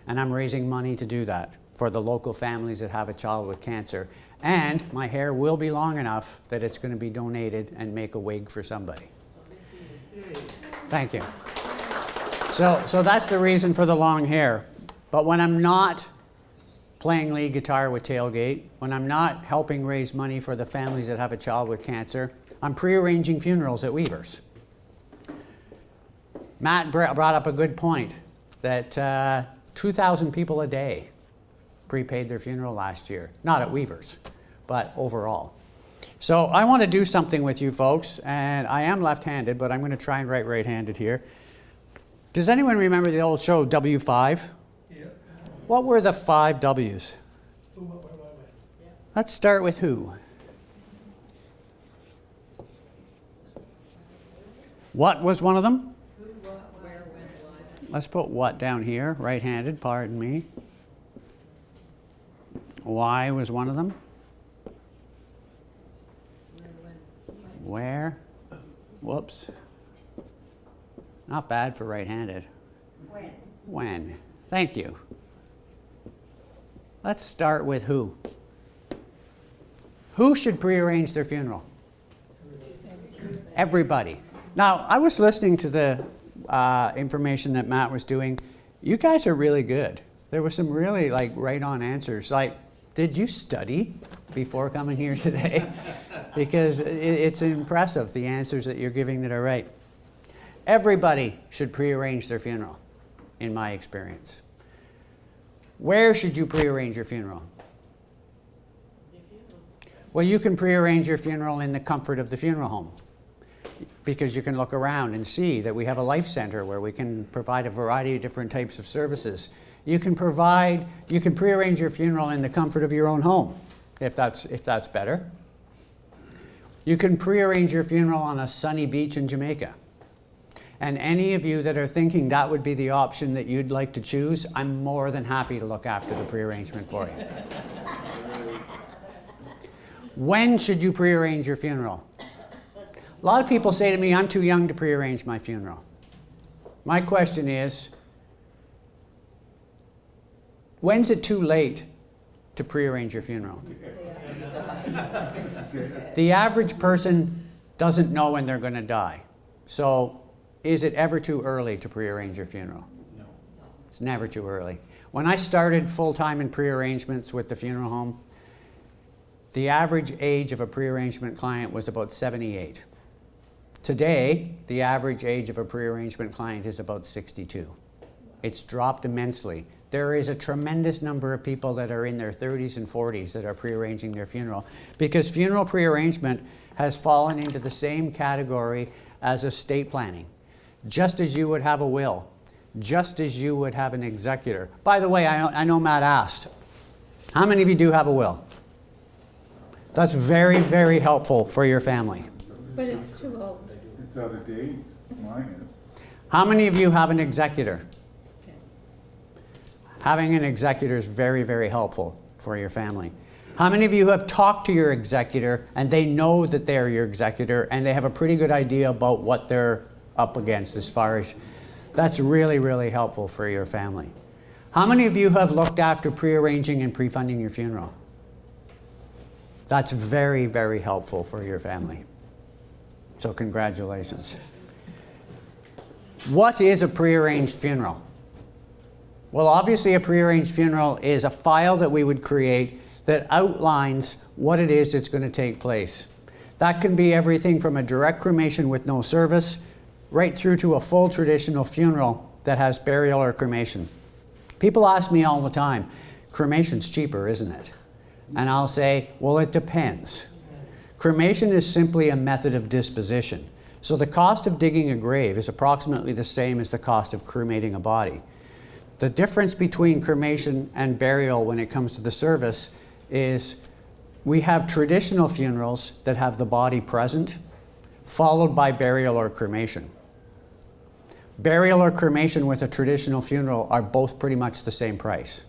And I'm raising money to do that for the local families that have a child with cancer. And my hair will be long enough that it's going to be donated and make a wig for somebody. Thank you. So that's the reason for the long hair. But when I'm not playing lead guitar with Tailgate, when I'm not helping raise money for the families that have a child with cancer, I'm pre-arranging funerals at Weavers. Matt brought up a good point that 2,000 people a day prepaid their funeral last year. Not at Weavers, but overall. So I want to do something with you folks, and I am left-handed, but I'm going to try and write right-handed here. Does anyone remember the old show W5? Yeah. What were the 5 W's? Who, what, where, when. Let's start with who. What was one of them? Let's put what down here, right-handed, pardon me. Why was one of them? Where? Whoops. Not bad for right-handed. When. When. Thank you. Let's start with who. Who should pre-arrange their funeral? Everybody. Now, I was listening to the information that Matt was doing. You guys are really good. There were some really right on answers. Did you study before coming here today? because it's impressive, the answers that you're giving that are right. Everybody should prearrange their funeral, in my experience. Where should you prearrange your funeral? Well, you can prearrange your funeral in the comfort of the funeral home, because you can look around and see that we have a life center where we can provide a variety of different types of services. You can prearrange your funeral in the comfort of your own home, if that's better. You can prearrange your funeral on a sunny beach in Jamaica. And any of you that are thinking that would be the option that you'd like to choose, I'm more than happy to look after the prearrangement for you. When should you prearrange your funeral? A lot of people say to me, I'm too young to prearrange my funeral. My question is, when's it too late to prearrange your funeral? The average person doesn't know when they're going to die. So is it ever too early to prearrange your funeral? No. It's never too early. When I started full-time in prearrangements with the funeral home, the average age of a prearrangement client was about 78. Today, the average age of a prearrangement client is about 62. It's dropped immensely. There is a tremendous number of people that are in their 30s and 40s that are prearranging their funeral, because funeral prearrangement has fallen into the same category as estate planning. Just as you would have a will, just as you would have an executor. By the way, I know Matt asked, how many of you do have a will? That's very, very helpful for your family. But it's too old. It's out of date, mine is. How many of you have an executor? Having an executor is very, very helpful for your family. How many of you have talked to your executor and they know that they're your executor and they have a pretty good idea about what they're up against as far as, that's really, really helpful for your family. How many of you have looked after prearranging and pre-funding your funeral? That's very, very helpful for your family. So congratulations. What is a prearranged funeral? Well, obviously a prearranged funeral is a file that we would create that outlines what it is that's going to take place. That can be everything from a direct cremation with no service right through to a full traditional funeral that has burial or cremation. People ask me all the time, cremation's cheaper, isn't it? And I'll say, well, it depends. Cremation is simply a method of disposition. So the cost of digging a grave is approximately the same as the cost of cremating a body. The difference between cremation and burial when it comes to the service is we have traditional funerals that have the body present, followed by burial or cremation. Burial or cremation with a traditional funeral are both pretty much the same price.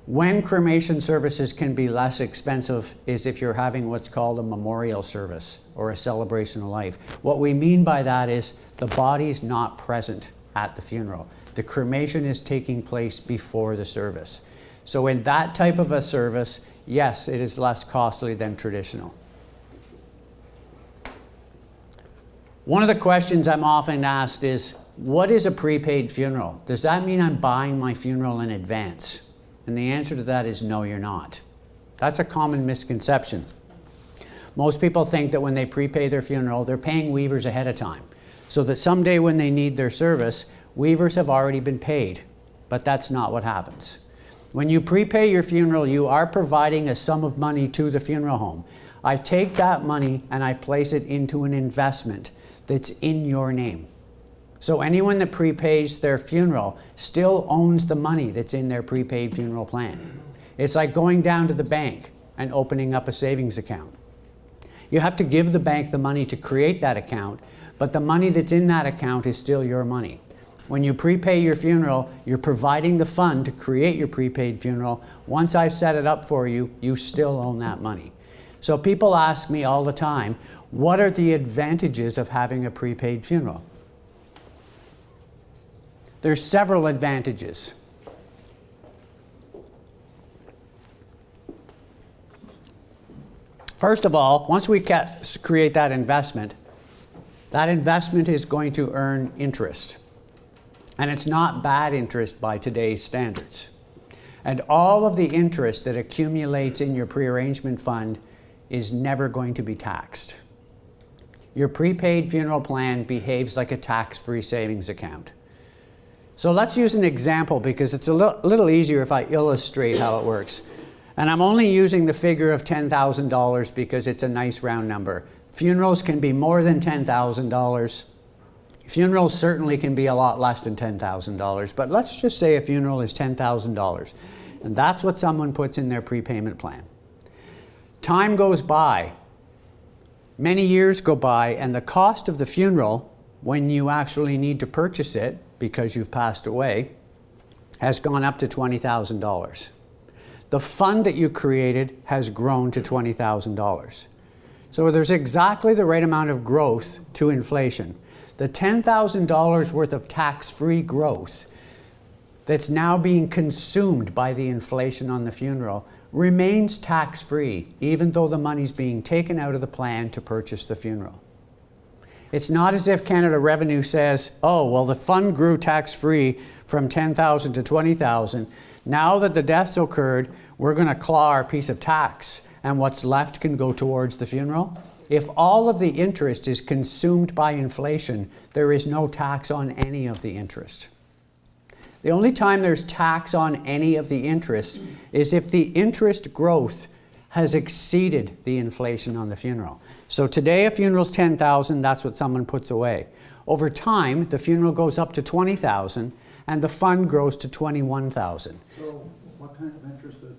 When cremation services can be less expensive is if you're having what's called a memorial service or a celebration of life. What we mean by that is the body's not present at the funeral. The cremation is taking place before the service. So in that type of a service, yes, it is less costly than traditional. One of the questions I'm often asked is, what is a prepaid funeral? Does that mean I'm buying my funeral in advance? And the answer to that is no, you're not. That's a common misconception. Most people think that when they prepay their funeral, they're paying weavers ahead of time, so that someday when they need their service, weavers have already been paid. But that's not what happens. When you prepay your funeral, you are providing a sum of money to the funeral home. I take that money and I place it into an investment that's in your name. So anyone that prepays their funeral still owns the money that's in their prepaid funeral plan. It's like going down to the bank and opening up a savings account. You have to give the bank the money to create that account, but the money that's in that account is still your money. When you prepay your funeral, you're providing the fund to create your prepaid funeral. Once I set it up for you, you still own that money. So people ask me all the time, what are the advantages of having a prepaid funeral? There's several advantages. First of all, once we create that investment is going to earn interest. And it's not bad interest by today's standards. And all of the interest that accumulates in your prearrangement fund is never going to be taxed. Your prepaid funeral plan behaves like a tax-free savings account. So let's use an example because it's a little easier if I illustrate how it works. And I'm only using the figure of $10,000 because it's a nice round number. Funerals can be more than $10,000. Funerals certainly can be a lot less than $10,000, but let's just say a funeral is $10,000. And that's what someone puts in their prepayment plan. Time goes by. Many years go by, and the cost of the funeral, when you actually need to purchase it because you've passed away, has gone up to $20,000. The fund that you created has grown to $20,000. So there's exactly the right amount of growth to inflation. The $10,000 worth of tax-free growth that's now being consumed by the inflation on the funeral remains tax-free, even though the money's being taken out of the plan to purchase the funeral. It's not as if Canada Revenue says, oh, well, the fund grew tax-free from $10,000 to $20,000. Now that the death's occurred, we're going to claw our piece of tax, and what's left can go towards the funeral. If all of the interest is consumed by inflation, there is no tax on any of the interest. The only time there's tax on any of the interest is if the interest growth has exceeded the inflation on the funeral. So today a funeral's $10,000, that's what someone puts away. Over time, the funeral goes up to $20,000 and the fund grows to $21,000. So what kind of interest do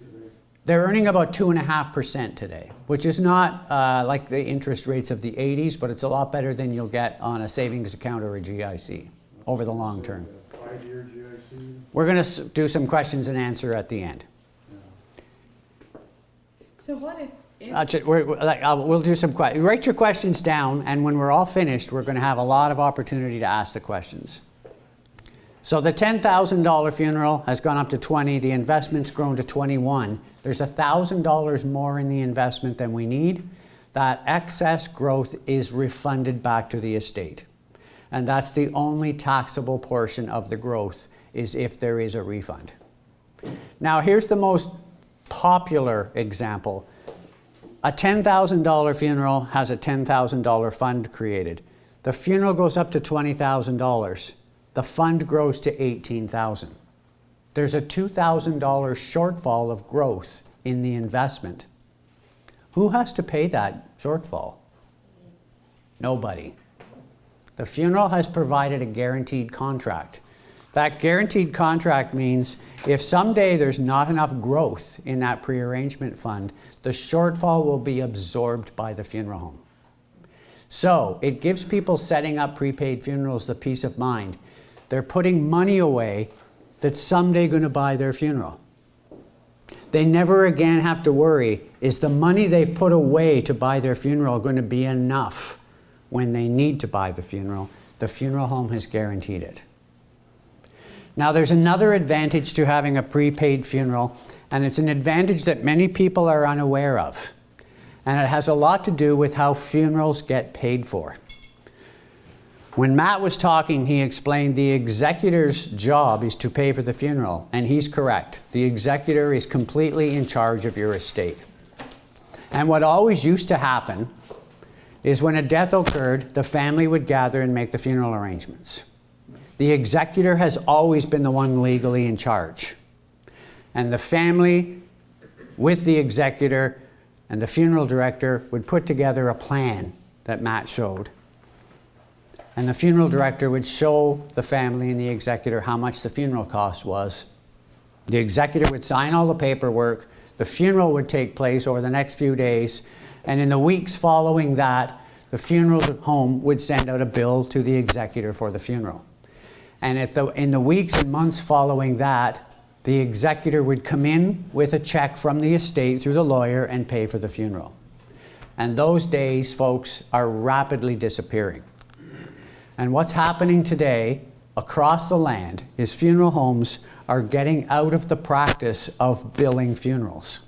they? They're earning about 2.5% today, which is not like the interest rates of the 80s, but it's a lot better than you'll get on a savings account or a GIC over the long term. 5-year GIC? We're going to do some questions and answer at the end. So what if We'll do some questions. Write your questions down, and when we're all finished, we're going to have a lot of opportunity to ask the questions. So the $10,000 funeral has gone up to 20. The investment's grown to 21. There's $1,000 more in the investment than we need. That excess growth is refunded back to the estate. And that's the only taxable portion of the growth, is if there is a refund. Now here's the most popular example. A $10,000 funeral has a $10,000 fund created. The funeral goes up to $20,000. The fund grows to $18,000. There's a $2,000 shortfall of growth in the investment. Who has to pay that shortfall? Nobody. The funeral has provided a guaranteed contract. That guaranteed contract means if someday there's not enough growth in that prearrangement fund, the shortfall will be absorbed by the funeral home. So it gives people setting up prepaid funerals the peace of mind. They're putting money away that's someday going to buy their funeral. They never again have to worry, is the money they've put away to buy their funeral going to be enough when they need to buy the funeral? The funeral home has guaranteed it. Now there's another advantage to having a prepaid funeral, and it's an advantage that many people are unaware of. And it has a lot to do with how funerals get paid for. When Matt was talking, he explained the executor's job is to pay for the funeral, and he's correct. The executor is completely in charge of your estate. And what always used to happen is when a death occurred, the family would gather and make the funeral arrangements. The executor has always been the one legally in charge. And the family, with the executor and the funeral director, would put together a plan that Matt showed. And the funeral director would show the family and the executor how much the funeral cost was. The executor would sign all the paperwork. The funeral would take place over the next few days. And in the weeks following that, the funeral home would send out a bill to the executor for the funeral. And in the weeks and months following that, the executor would come in with a check from the estate through the lawyer and pay for the funeral. And those days, folks, are rapidly disappearing. And what's happening today across the land is funeral homes are getting out of the practice of billing funerals.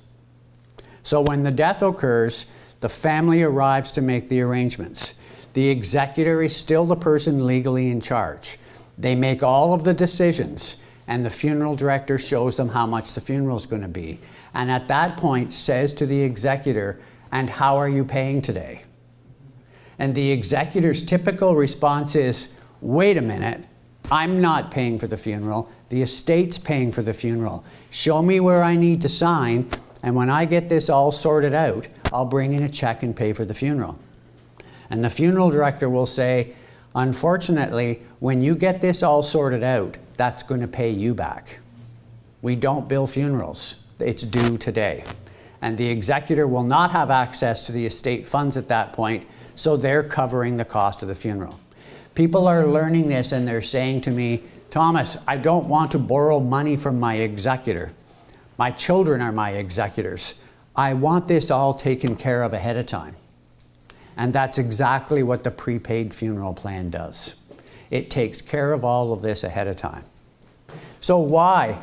So when the death occurs, the family arrives to make the arrangements. The executor is still the person legally in charge. They make all of the decisions, and the funeral director shows them how much the funeral is going to be. And at that point says to the executor, and how are you paying today? And the executor's typical response is, wait a minute, I'm not paying for the funeral, the estate's paying for the funeral. Show me where I need to sign, and when I get this all sorted out, I'll bring in a check and pay for the funeral. And the funeral director will say, unfortunately, when you get this all sorted out, that's going to pay you back. We don't bill funerals. It's due today. And the executor will not have access to the estate funds at that point, so they're covering the cost of the funeral. People are learning this and they're saying to me, Thomas, I don't want to borrow money from my executor. My children are my executors. I want this all taken care of ahead of time. And that's exactly what the prepaid funeral plan does. It takes care of all of this ahead of time. So why?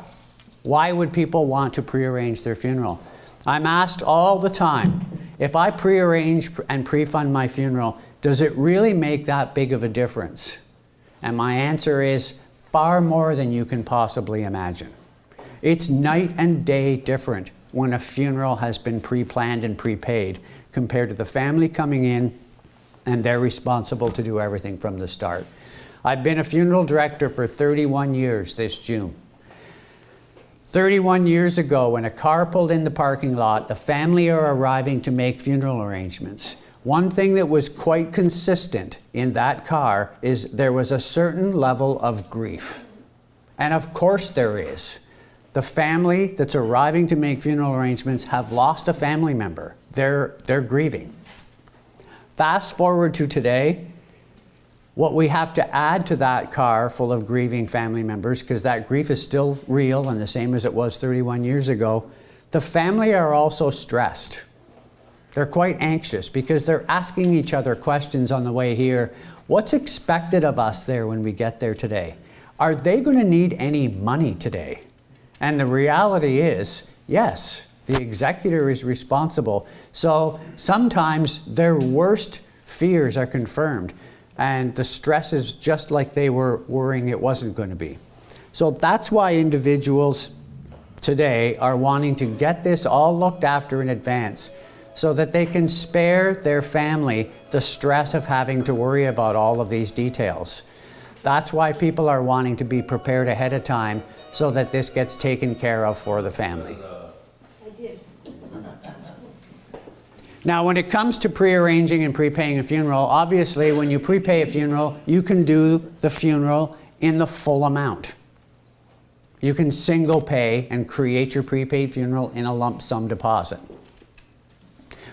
Why would people want to prearrange their funeral? I'm asked all the time, if I prearrange and pre-fund my funeral, does it really make that big of a difference? And my answer is far more than you can possibly imagine. It's night and day different when a funeral has been pre-planned and prepaid compared to the family coming in and they're responsible to do everything from the start. I've been a funeral director for 31 years this June. 31 years ago, when a car pulled in the parking lot, the family are arriving to make funeral arrangements. One thing that was quite consistent in that car is there was a certain level of grief. And of course there is. The family that's arriving to make funeral arrangements have lost a family member. They're grieving. Fast forward to today, what we have to add to that car full of grieving family members, because that grief is still real and the same as it was 31 years ago, the family are also stressed. They're quite anxious because they're asking each other questions on the way here. What's expected of us there when we get there today? Are they going to need any money today? And the reality is, yes, the executor is responsible. So sometimes their worst fears are confirmed. And the stress is just like they were worrying it wasn't going to be. So that's why individuals today are wanting to get this all looked after in advance so that they can spare their family the stress of having to worry about all of these details. That's why people are wanting to be prepared ahead of time so that this gets taken care of for the family. I did. Now, when it comes to prearranging and prepaying a funeral, obviously when you prepay a funeral, you can do the funeral in the full amount. You can single pay and create your prepaid funeral in a lump sum deposit.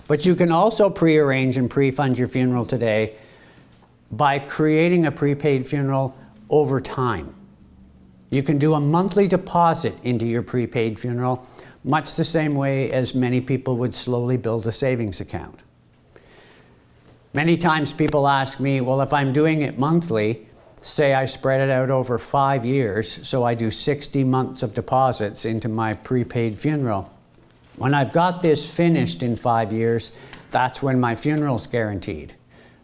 But you can also prearrange and pre-fund your funeral today by creating a prepaid funeral over time. You can do a monthly deposit into your prepaid funeral, much the same way as many people would slowly build a savings account. Many times people ask me, well, if I'm doing it monthly, say I spread it out over 5 years, so I do 60 months of deposits into my prepaid funeral. When I've got this finished in 5 years, that's when my funeral's guaranteed.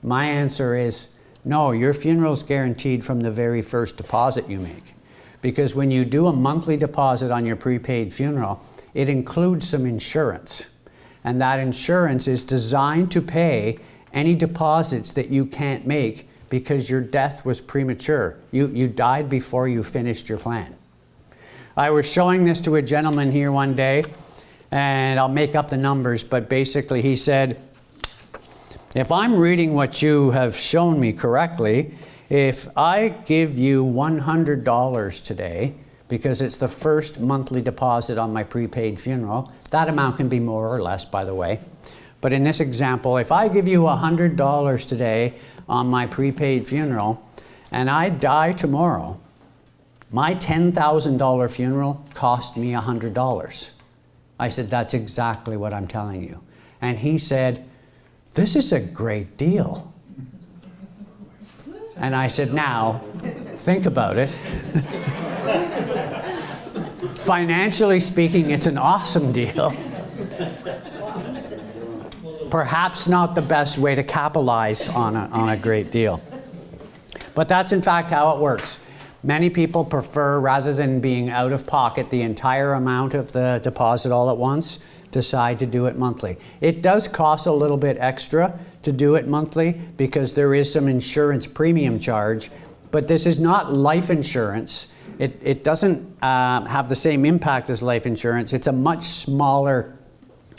My answer is, no, your funeral's guaranteed from the very first deposit you make. Because when you do a monthly deposit on your prepaid funeral, it includes some insurance. And that insurance is designed to pay any deposits that you can't make because your death was premature. You died before you finished your plan. I was showing this to a gentleman here one day, and I'll make up the numbers, but basically he said, if I'm reading what you have shown me correctly, if I give you $100 today, because it's the first monthly deposit on my prepaid funeral, that amount can be more or less, by the way. But in this example, if I give you $100 today on my prepaid funeral, and I die tomorrow, my $10,000 funeral cost me $100. I said, that's exactly what I'm telling you. And he said, this is a great deal. And I said, now, think about it. Financially speaking, it's an awesome deal. Perhaps not the best way to capitalize on a great deal. But that's in fact how it works. Many people prefer, rather than being out of pocket the entire amount of the deposit all at once, decide to do it monthly. It does cost a little bit extra to do it monthly because there is some insurance premium charge, but this is not life insurance. It doesn't have the same impact as life insurance. It's a much smaller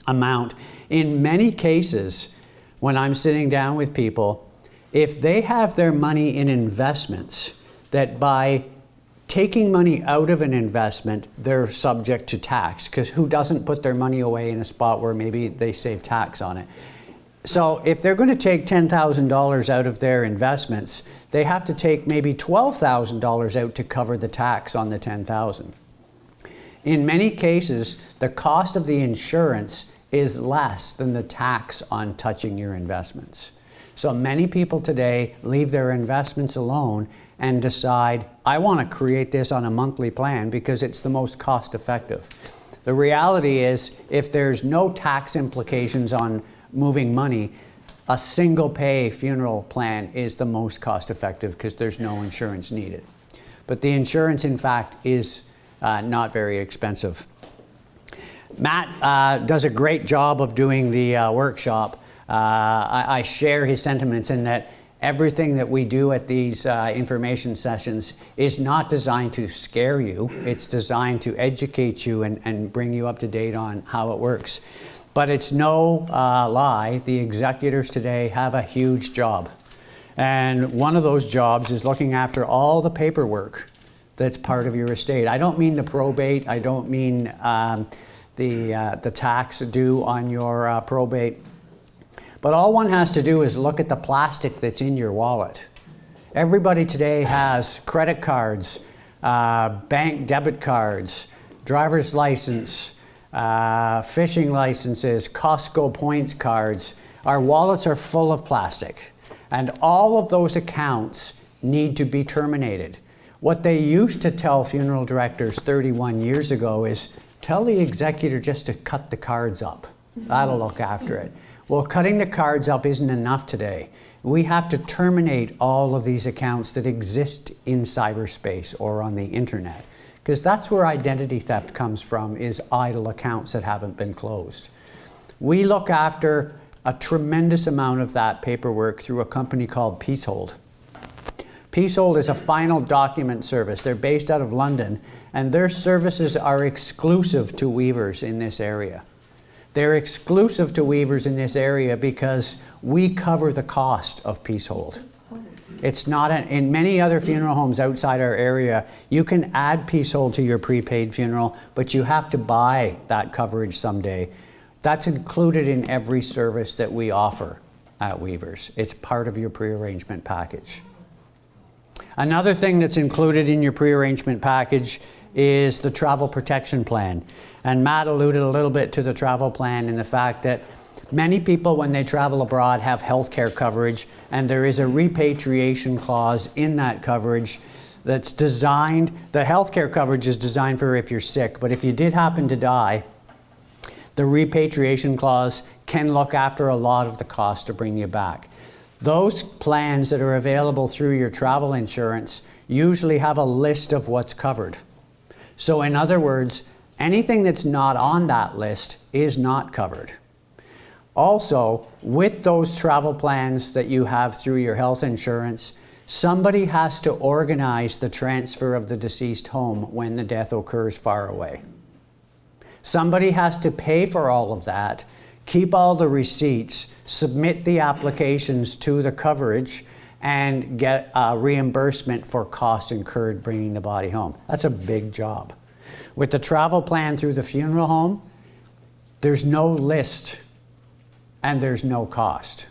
amount. In many cases, when I'm sitting down with people, if they have their money in investments, that by taking money out of an investment, they're subject to tax, because who doesn't put their money away in a spot where maybe they save tax on it? So if they're going to take $10,000 out of their investments, they have to take maybe $12,000 out to cover the tax on the $10,000. In many cases, the cost of the insurance is less than the tax on touching your investments. So many people today leave their investments alone and decide, I want to create this on a monthly plan because it's the most cost effective. The reality is, if there's no tax implications on moving money, a single pay funeral plan is the most cost effective because there's no insurance needed. But the insurance, in fact, is not very expensive. Matt does a great job of doing the workshop. I share his sentiments in that everything that we do at these information sessions is not designed to scare you. It's designed to educate you and bring you up to date on how it works. But it's no lie, the executors today have a huge job. And one of those jobs is looking after all the paperwork that's part of your estate. I don't mean the probate, I don't mean the tax due on your probate. But all one has to do is look at the plastic that's in your wallet. Everybody today has credit cards, bank debit cards, driver's license, fishing licenses, Costco points cards. Our wallets are full of plastic. And all of those accounts need to be terminated. What they used to tell funeral directors 31 years ago is, tell the executor just to cut the cards up. That'll look after it. Well, cutting the cards up isn't enough today. We have to terminate all of these accounts that exist in cyberspace or on the internet, because that's where identity theft comes from, is idle accounts that haven't been closed. We look after a tremendous amount of that paperwork through a company called Peacehold. Peacehold is a final document service. They're based out of London, and their services are exclusive to weavers in this area. They're exclusive to weavers in this area because we cover the cost of Peacehold. It's not in many other funeral homes outside our area, you can add Peacehold to your prepaid funeral, but you have to buy that coverage someday. That's included in every service that we offer at Weavers. It's part of your pre-arrangement package. Another thing that's included in your pre-arrangement package is the travel protection plan. And Matt alluded a little bit to the travel plan and the fact that many people, when they travel abroad, have healthcare coverage, and there is a repatriation clause in that coverage that's designed, the healthcare coverage is designed for if you're sick, but if you did happen to die, the repatriation clause can look after a lot of the cost to bring you back. Those plans that are available through your travel insurance usually have a list of what's covered. So in other words, anything that's not on that list is not covered. Also, with those travel plans that you have through your health insurance, somebody has to organize the transfer of the deceased home when the death occurs far away. Somebody has to pay for all of that, keep all the receipts, submit the applications to the coverage, and get a reimbursement for costs incurred bringing the body home. That's a big job. With the travel plan through the funeral home, there's no list and there's no cost.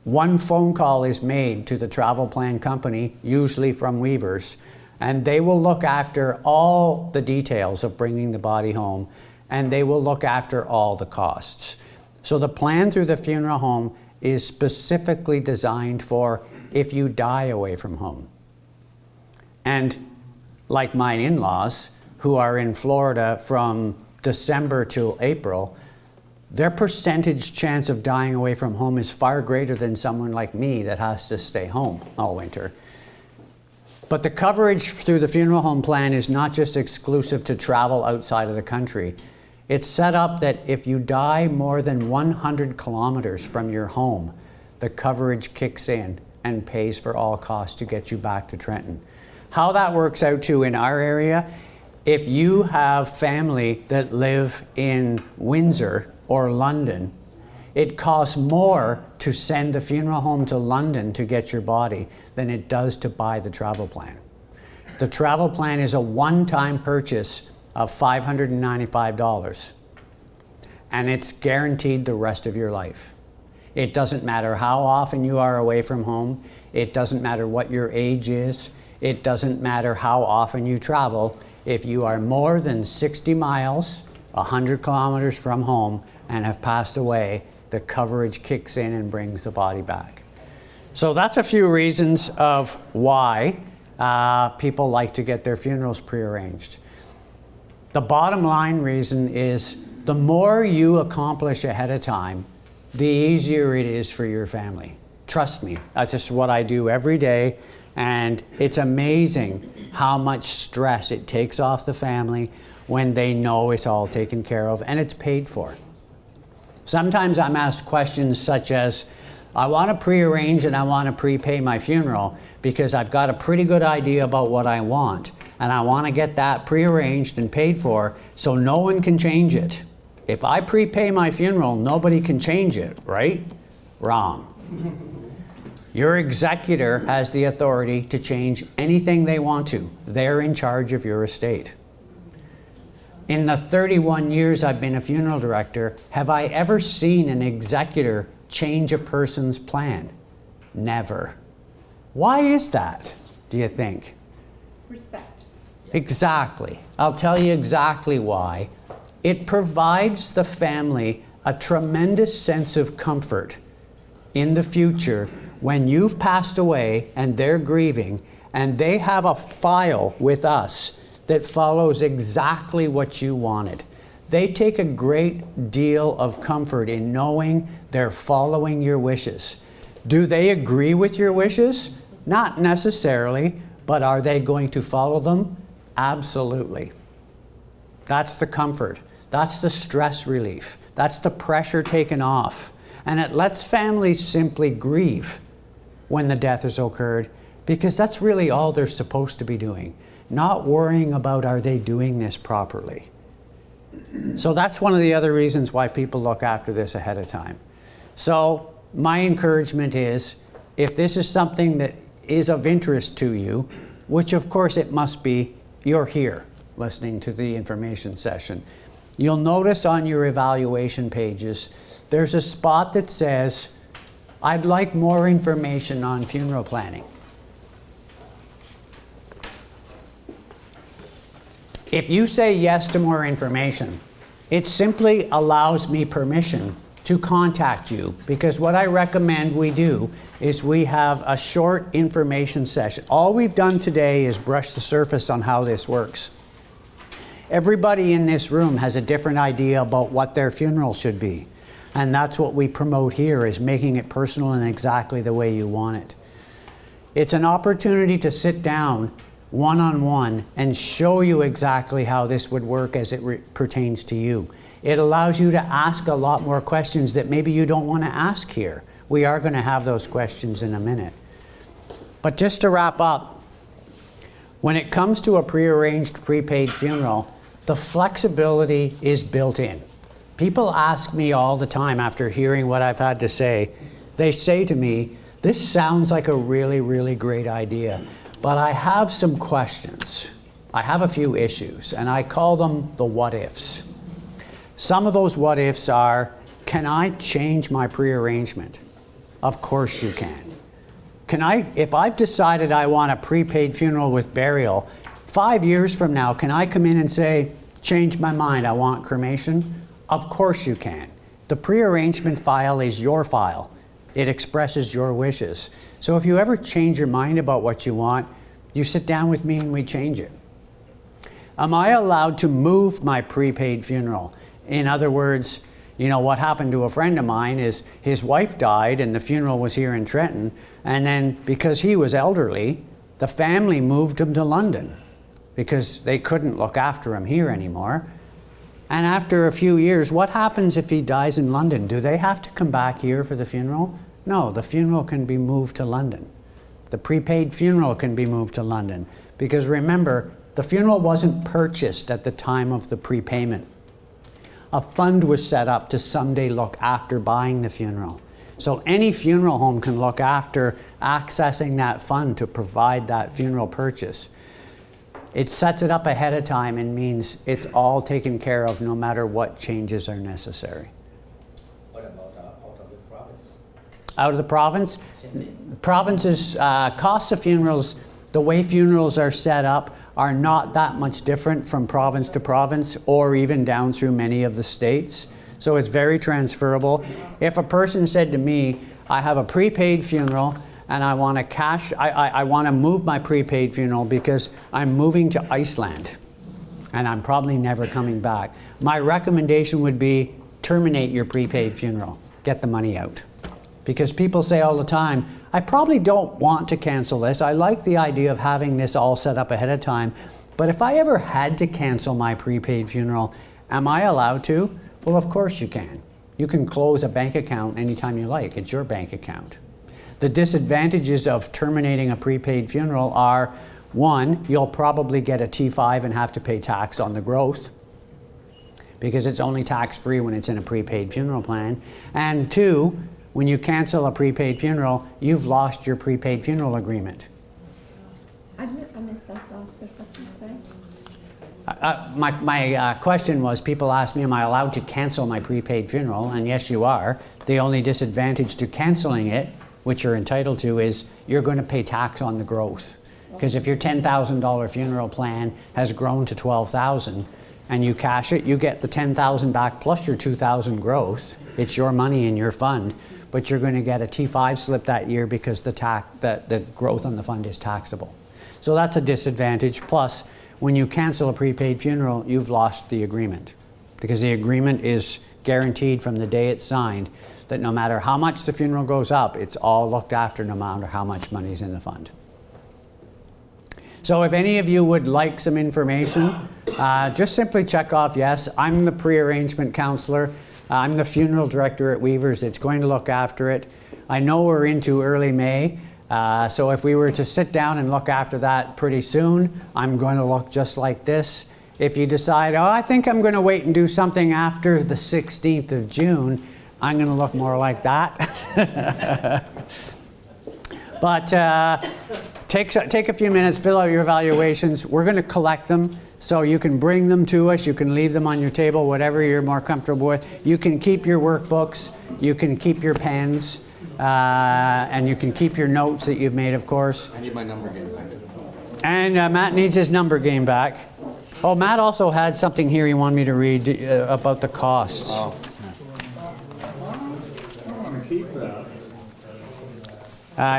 One phone call is made to the travel plan company, usually from Weavers, and they will look after all the details of bringing the body home, and they will look after all the costs. So the plan through the funeral home is specifically designed for if you die away from home. And like my in-laws, who are in Florida from December till April, their percentage chance of dying away from home is far greater than someone like me that has to stay home all winter. But the coverage through the funeral home plan is not just exclusive to travel outside of the country. It's set up that if you die more than 100 kilometers from your home, the coverage kicks in and pays for all costs to get you back to Trenton. How that works out too in our area, if you have family that live in Windsor or London, it costs more to send the funeral home to London to get your body than it does to buy the travel plan. The travel plan is a one-time purchase of $595, and it's guaranteed the rest of your life. It doesn't matter how often you are away from home. It doesn't matter what your age is. It doesn't matter how often you travel. If you are more than 60 miles, 100 kilometers from home, and have passed away, the coverage kicks in and brings the body back. So that's a few reasons of why people like to get their funerals prearranged. The bottom line reason is the more you accomplish ahead of time, the easier it is for your family. Trust me, that's just what I do every day, and it's amazing how much stress it takes off the family when they know it's all taken care of and it's paid for. Sometimes I'm asked questions such as, I want to prearrange and I want to prepay my funeral because I've got a pretty good idea about what I want, and I want to get that prearranged and paid for so no one can change it. If I prepay my funeral, nobody can change it, right? Wrong. Your executor has the authority to change anything they want to. They're in charge of your estate. In the 31 years I've been a funeral director, have I ever seen an executor change a person's plan? Never. Why is that, do you think? Respect. Exactly. I'll tell you exactly why. It provides the family a tremendous sense of comfort in the future when you've passed away and they're grieving, and they have a file with us that follows exactly what you wanted. They take a great deal of comfort in knowing they're following your wishes. Do they agree with your wishes? Not necessarily, but are they going to follow them? Absolutely. That's the comfort. That's the stress relief. That's the pressure taken off. And it lets families simply grieve when the death has occurred, because that's really all they're supposed to be doing. Not worrying about, are they doing this properly? So that's one of the other reasons why people look after this ahead of time. So my encouragement is, if this is something that is of interest to you, which of course it must be, you're here listening to the information session. You'll notice on your evaluation pages, there's a spot that says, I'd like more information on funeral planning. If you say yes to more information, it simply allows me permission to contact you, because what I recommend we do is we have a short information session. All we've done today is brush the surface on how this works. Everybody in this room has a different idea about what their funeral should be. And that's what we promote here, is making it personal and exactly the way you want it. It's an opportunity to sit down one-on-one and show you exactly how this would work as it pertains to you. It allows you to ask a lot more questions that maybe you don't want to ask here. We are going to have those questions in a minute. But just to wrap up, when it comes to a prearranged, prepaid funeral, the flexibility is built in. People ask me all the time after hearing what I've had to say, they say to me, this sounds like a really, really great idea, but I have some questions. I have a few issues, and I call them the what ifs. Some of those what ifs are, can I change my prearrangement? Of course you can. If I've decided I want a prepaid funeral with burial, 5 years from now, can I come in and say, change my mind, I want cremation? Of course you can. The prearrangement file is your file. It expresses your wishes. So if you ever change your mind about what you want, you sit down with me and we change it. Am I allowed to move my prepaid funeral? In other words, you know, what happened to a friend of mine is his wife died and the funeral was here in Trenton, and then because he was elderly, The family moved him to London because they couldn't look after him here anymore. And after a few years, what happens if he dies in London? Do they have to come back here for the funeral? No, the funeral can be moved to London. The prepaid funeral can be moved to London. Because remember, the funeral wasn't purchased at the time of the prepayment. A fund was set up to someday look after buying the funeral. So any funeral home can look after accessing that fund to provide that funeral purchase. It sets it up ahead of time and means it's all taken care of no matter what changes are necessary. What about out of the province? Out of the province? Provinces, costs of funerals, the way funerals are set up are not that much different from province to province or even down through many of the states. So it's very transferable. If a person said to me, I have a prepaid funeral and I want to I want to move my prepaid funeral because I'm moving to Iceland and I'm probably never coming back. My recommendation would be terminate your prepaid funeral. Get the money out. Because people say all the time, I probably don't want to cancel this. I like the idea of having this all set up ahead of time. But if I ever had to cancel my prepaid funeral, am I allowed to? Well, of course you can. You can close a bank account anytime you like. It's your bank account. The disadvantages of terminating a prepaid funeral are, one, you'll probably get a T5 and have to pay tax on the growth because it's only tax-free when it's in a prepaid funeral plan. And two, when you cancel a prepaid funeral, you've lost your prepaid funeral agreement. I missed that last bit, what you say? My question was, people ask me, am I allowed to cancel my prepaid funeral? And yes, you are. The only disadvantage to canceling it, which you're entitled to, is you're going to pay tax on the growth. Because if your $10,000 funeral plan has grown to $12,000 and you cash it, you get the $10,000 back plus your $2,000 growth. It's your money in your fund, but you're going to get a T5 slip that year because the growth on the fund is taxable. So that's a disadvantage. Plus, when you cancel a prepaid funeral, you've lost the agreement because the agreement is guaranteed from the day it's signed that no matter how much the funeral goes up, it's all looked after no matter how much money is in the fund. So if any of you would like some information, just simply check off yes. I'm the pre-arrangement counselor. I'm the funeral director at Weavers. It's going to look after it. I know we're into early May. So if we were to sit down and look after that pretty soon, I'm going to look just like this. If you decide, oh, I think I'm going to wait and do something after the 16th of June, I'm going to look more like that. But take a few minutes, fill out your evaluations. We're going to collect them, so you can bring them to us. You can leave them on your table, whatever you're more comfortable with. You can keep your workbooks. You can keep your pens. And you can keep your notes that you've made, of course. I need my number game back. And Matt needs his number game back. Oh, Matt also had something here he wanted me to read about the costs. Oh.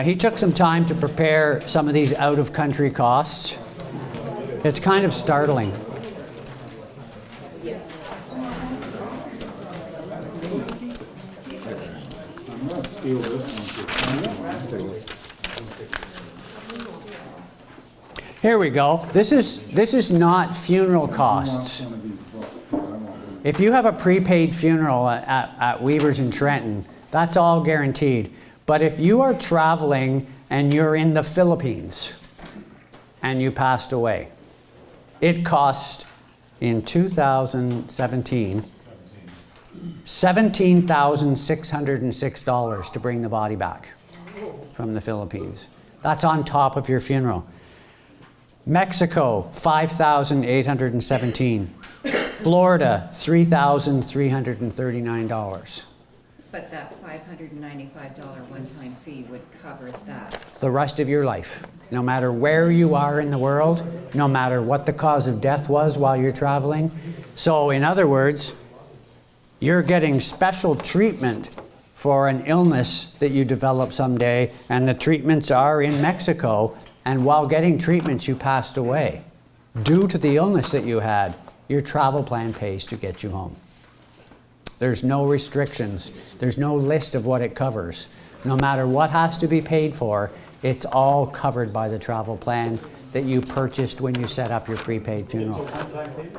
He took some time to prepare some of these out-of-country costs. It's kind of startling. Here we go. This is not funeral costs. If you have a prepaid funeral at Weavers in Trenton, that's all guaranteed. But if you are traveling and you're in the Philippines and you passed away, it cost in 2017 $17,606 to bring the body back from the Philippines. That's on top of your funeral. Mexico, $5,817. Florida, $3,339. But that $595 one-time fee would cover that. The rest of your life. No matter where you are in the world, no matter what the cause of death was while you're traveling. So in other words, you're getting special treatment for an illness that you develop someday, and the treatments are in Mexico, and while getting treatments you passed away. Due to the illness that you had, your travel plan pays to get you home. There's no restrictions. There's no list of what it covers. No matter what has to be paid for, It's all covered by the travel plan that you purchased when you set up your prepaid funeral.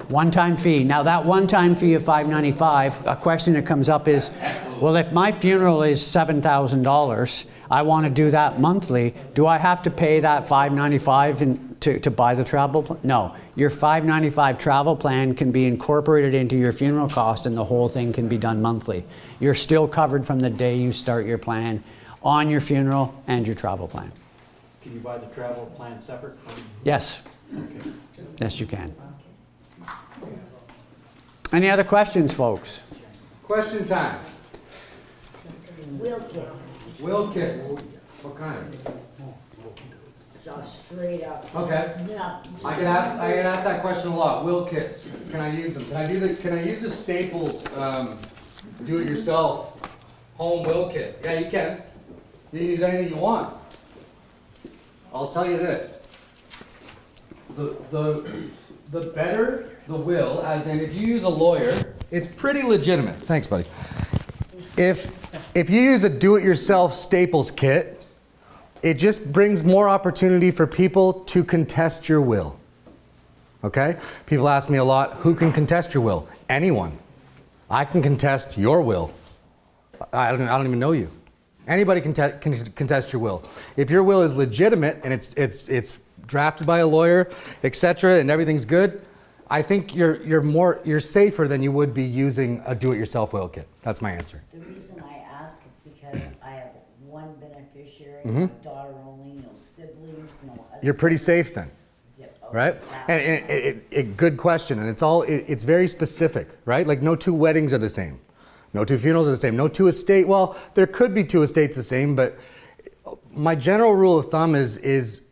One-time fee. Now that one-time fee of $595, a question that comes up is, well, if my funeral is $7,000, I want to do that monthly, do I have to pay that $595 to buy the travel plan? No. Your $595 travel plan can be incorporated into your funeral cost and the whole thing can be done monthly. You're still covered from the day you start your plan on your funeral and your travel plan. Can you buy the travel plan separate from? Yes. Okay. Yes, you can. Any other questions, folks? Question time. Will kits. Will kits. What kind? So straight up. Okay. No. I get asked that question a lot. Will kits. Can I use them? Can I use the Staples do-it-yourself home will kit? Yeah, you can. You can use anything you want. I'll tell you this. The better the will, as in if you use a lawyer, it's pretty legitimate. Thanks, buddy. If you use a do-it-yourself Staples kit, it just brings more opportunity for people to contest your will. Okay? People ask me a lot, who can contest your will? Anyone. I can contest your will. I don't even know you. Anybody can contest your will. If your will is legitimate and it's drafted by a lawyer, etc., and everything's good, I think you're safer than you would be using a do-it-yourself will kit. That's my answer. The reason I ask is because I have one beneficiary, my daughter only, no siblings, no husband. You're pretty safe then. Zip. Right? And good question, and it's very specific, right? Like no two weddings are the same. No two funerals are the same. No two estate, well, there could be two estates the same, but my general rule of thumb is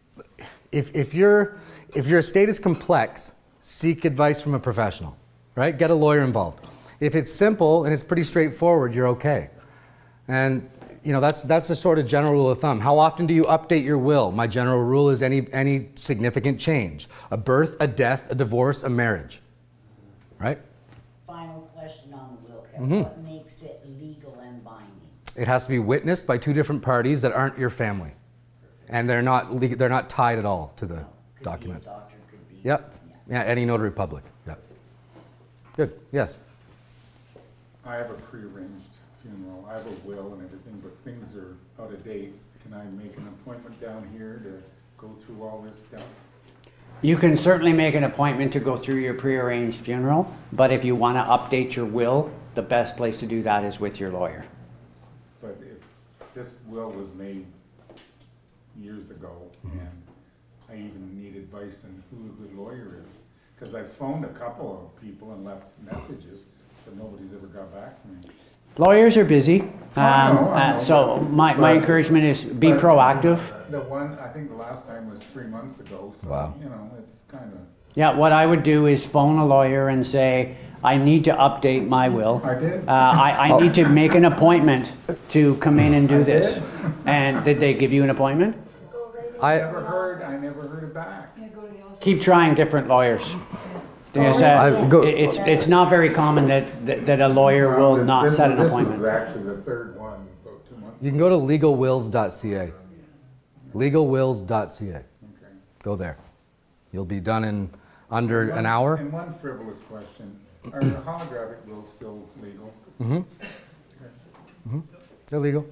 if your estate is complex, seek advice from a professional, right? Get a lawyer involved. If it's simple and it's pretty straightforward, you're okay. And you know, that's the sort of general rule of thumb. How often do you update your will? My general rule is any significant change. A birth, a death, a divorce, a marriage, right? Final question on the will kit. What makes it legal and binding? It has to be witnessed by two different parties that aren't your family. And they're not tied at all to the document. Could be a doctor, could be. Yep. Yeah, any notary public. Yep. Good. Yes. I have a prearranged funeral. I have a will and everything, but things are out of date. Can I make an appointment down here to go through all this stuff? You can certainly make an appointment to go through your prearranged funeral, but if you want to update your will, the best place to do that is with your lawyer. But if this will was made years ago, and I even need advice on who a good lawyer is, because I've phoned a couple of people and left messages, but nobody's ever got back to me. Lawyers are busy, I know, so my encouragement is be But proactive. The one, I think the last time was 3 months ago, so, Wow. you know, it's kind of. Yeah, what I would do is phone a lawyer and say, I need to update my will. I did. I need to make an appointment to come in and do this. And did they give you an appointment? I never heard it back. Keep trying different lawyers. Because, it's not very common that a lawyer will not set an appointment. This was actually the third one, about 2 months You can go to legalwills.ca. Legalwills.ca. Okay. Go there. You'll be done in under an hour. And one frivolous question, are the holographic wills still legal? They're legal.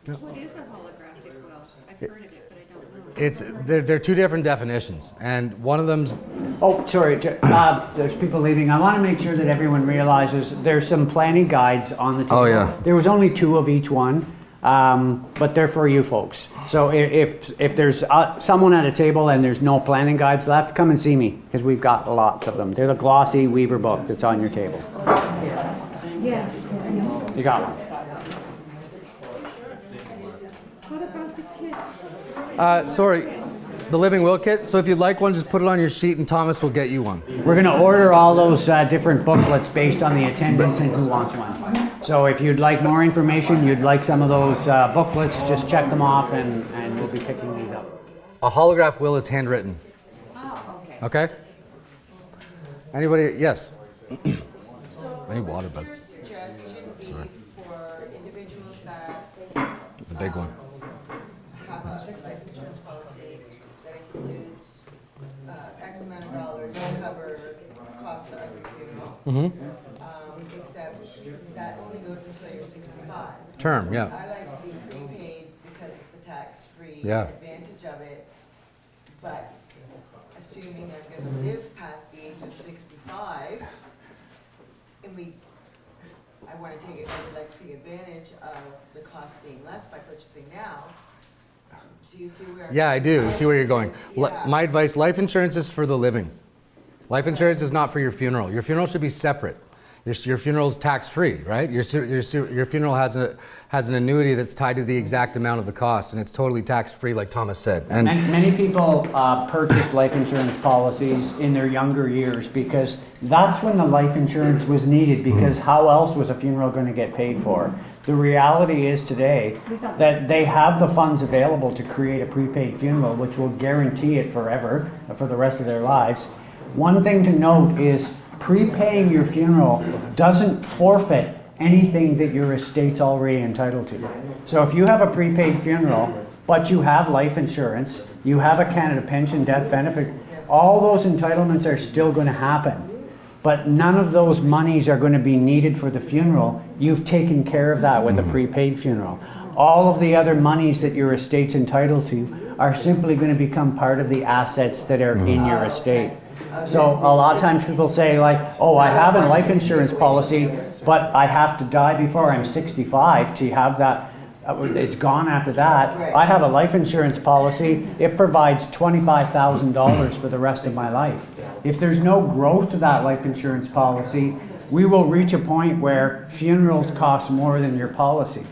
What is a holographic will? I've heard of it, but I don't know. They're two different definitions, and one of them's Oh, sorry, there's people leaving. I want to make sure that everyone realizes there's some planning guides on the table. Oh, yeah. There was only 2 of each one, but they're for you folks. So if there's someone at a table and there's no planning guides left, come and see me, because we've got lots of them. They're the glossy Weaver book that's on your table. Yeah. You got one. What about the kids? sorry, the Living Will Kit. So if you'd like one, just put it on your sheet, and Thomas will get you one. We're going to order all those different booklets based on the attendance and who wants one. So if you'd like more information, you'd like some of those booklets, just check them off and we'll be picking these up. A holograph will is handwritten. Oh, okay. Okay. Anybody? Yes. So, I need water, bud. your suggestion be Sorry. for individuals that The big one. have a life insurance policy that includes X amount of dollars to cover costs of your funeral. Except that only goes until you're 65. Term, yeah. I like the prepaid because of the tax-free Yeah. advantage of it, but assuming I'm gonna live past the age of 65, and I would like to take advantage of the cost being less by purchasing now. Do you see where? Yeah, I do. See where you're going. Yeah. My advice, life insurance is for the living. Life insurance is not for your funeral. Your funeral should be separate. Your funeral is tax-free, right? Your funeral has an annuity that's tied to the exact amount of the cost, and it's totally tax-free, like Thomas said. And Many people purchased life insurance policies in their younger years because that's when the life insurance was needed, because how else was a funeral going to get paid for? The reality is today that they have the funds available to create a prepaid funeral, which will guarantee it forever, for the rest of their lives. One thing to note is prepaying your funeral doesn't forfeit anything that your estate's already entitled to. So if you have a prepaid funeral, but you have life insurance, you have a Canada pension, death benefit, all those entitlements are still going to happen. But none of those monies are going to be needed for the funeral. You've taken care of that with a prepaid funeral. All of the other monies that your estate's entitled to are simply going to become part of the assets that are in your estate. So a lot of times people say like, oh, I have a life insurance policy, but I have to die before I'm 65 to have that. It's gone after that. I have a life insurance policy. It provides $25,000 for the rest of my life. If there's no growth to that life insurance policy, we will reach a point where funerals cost more than your policy.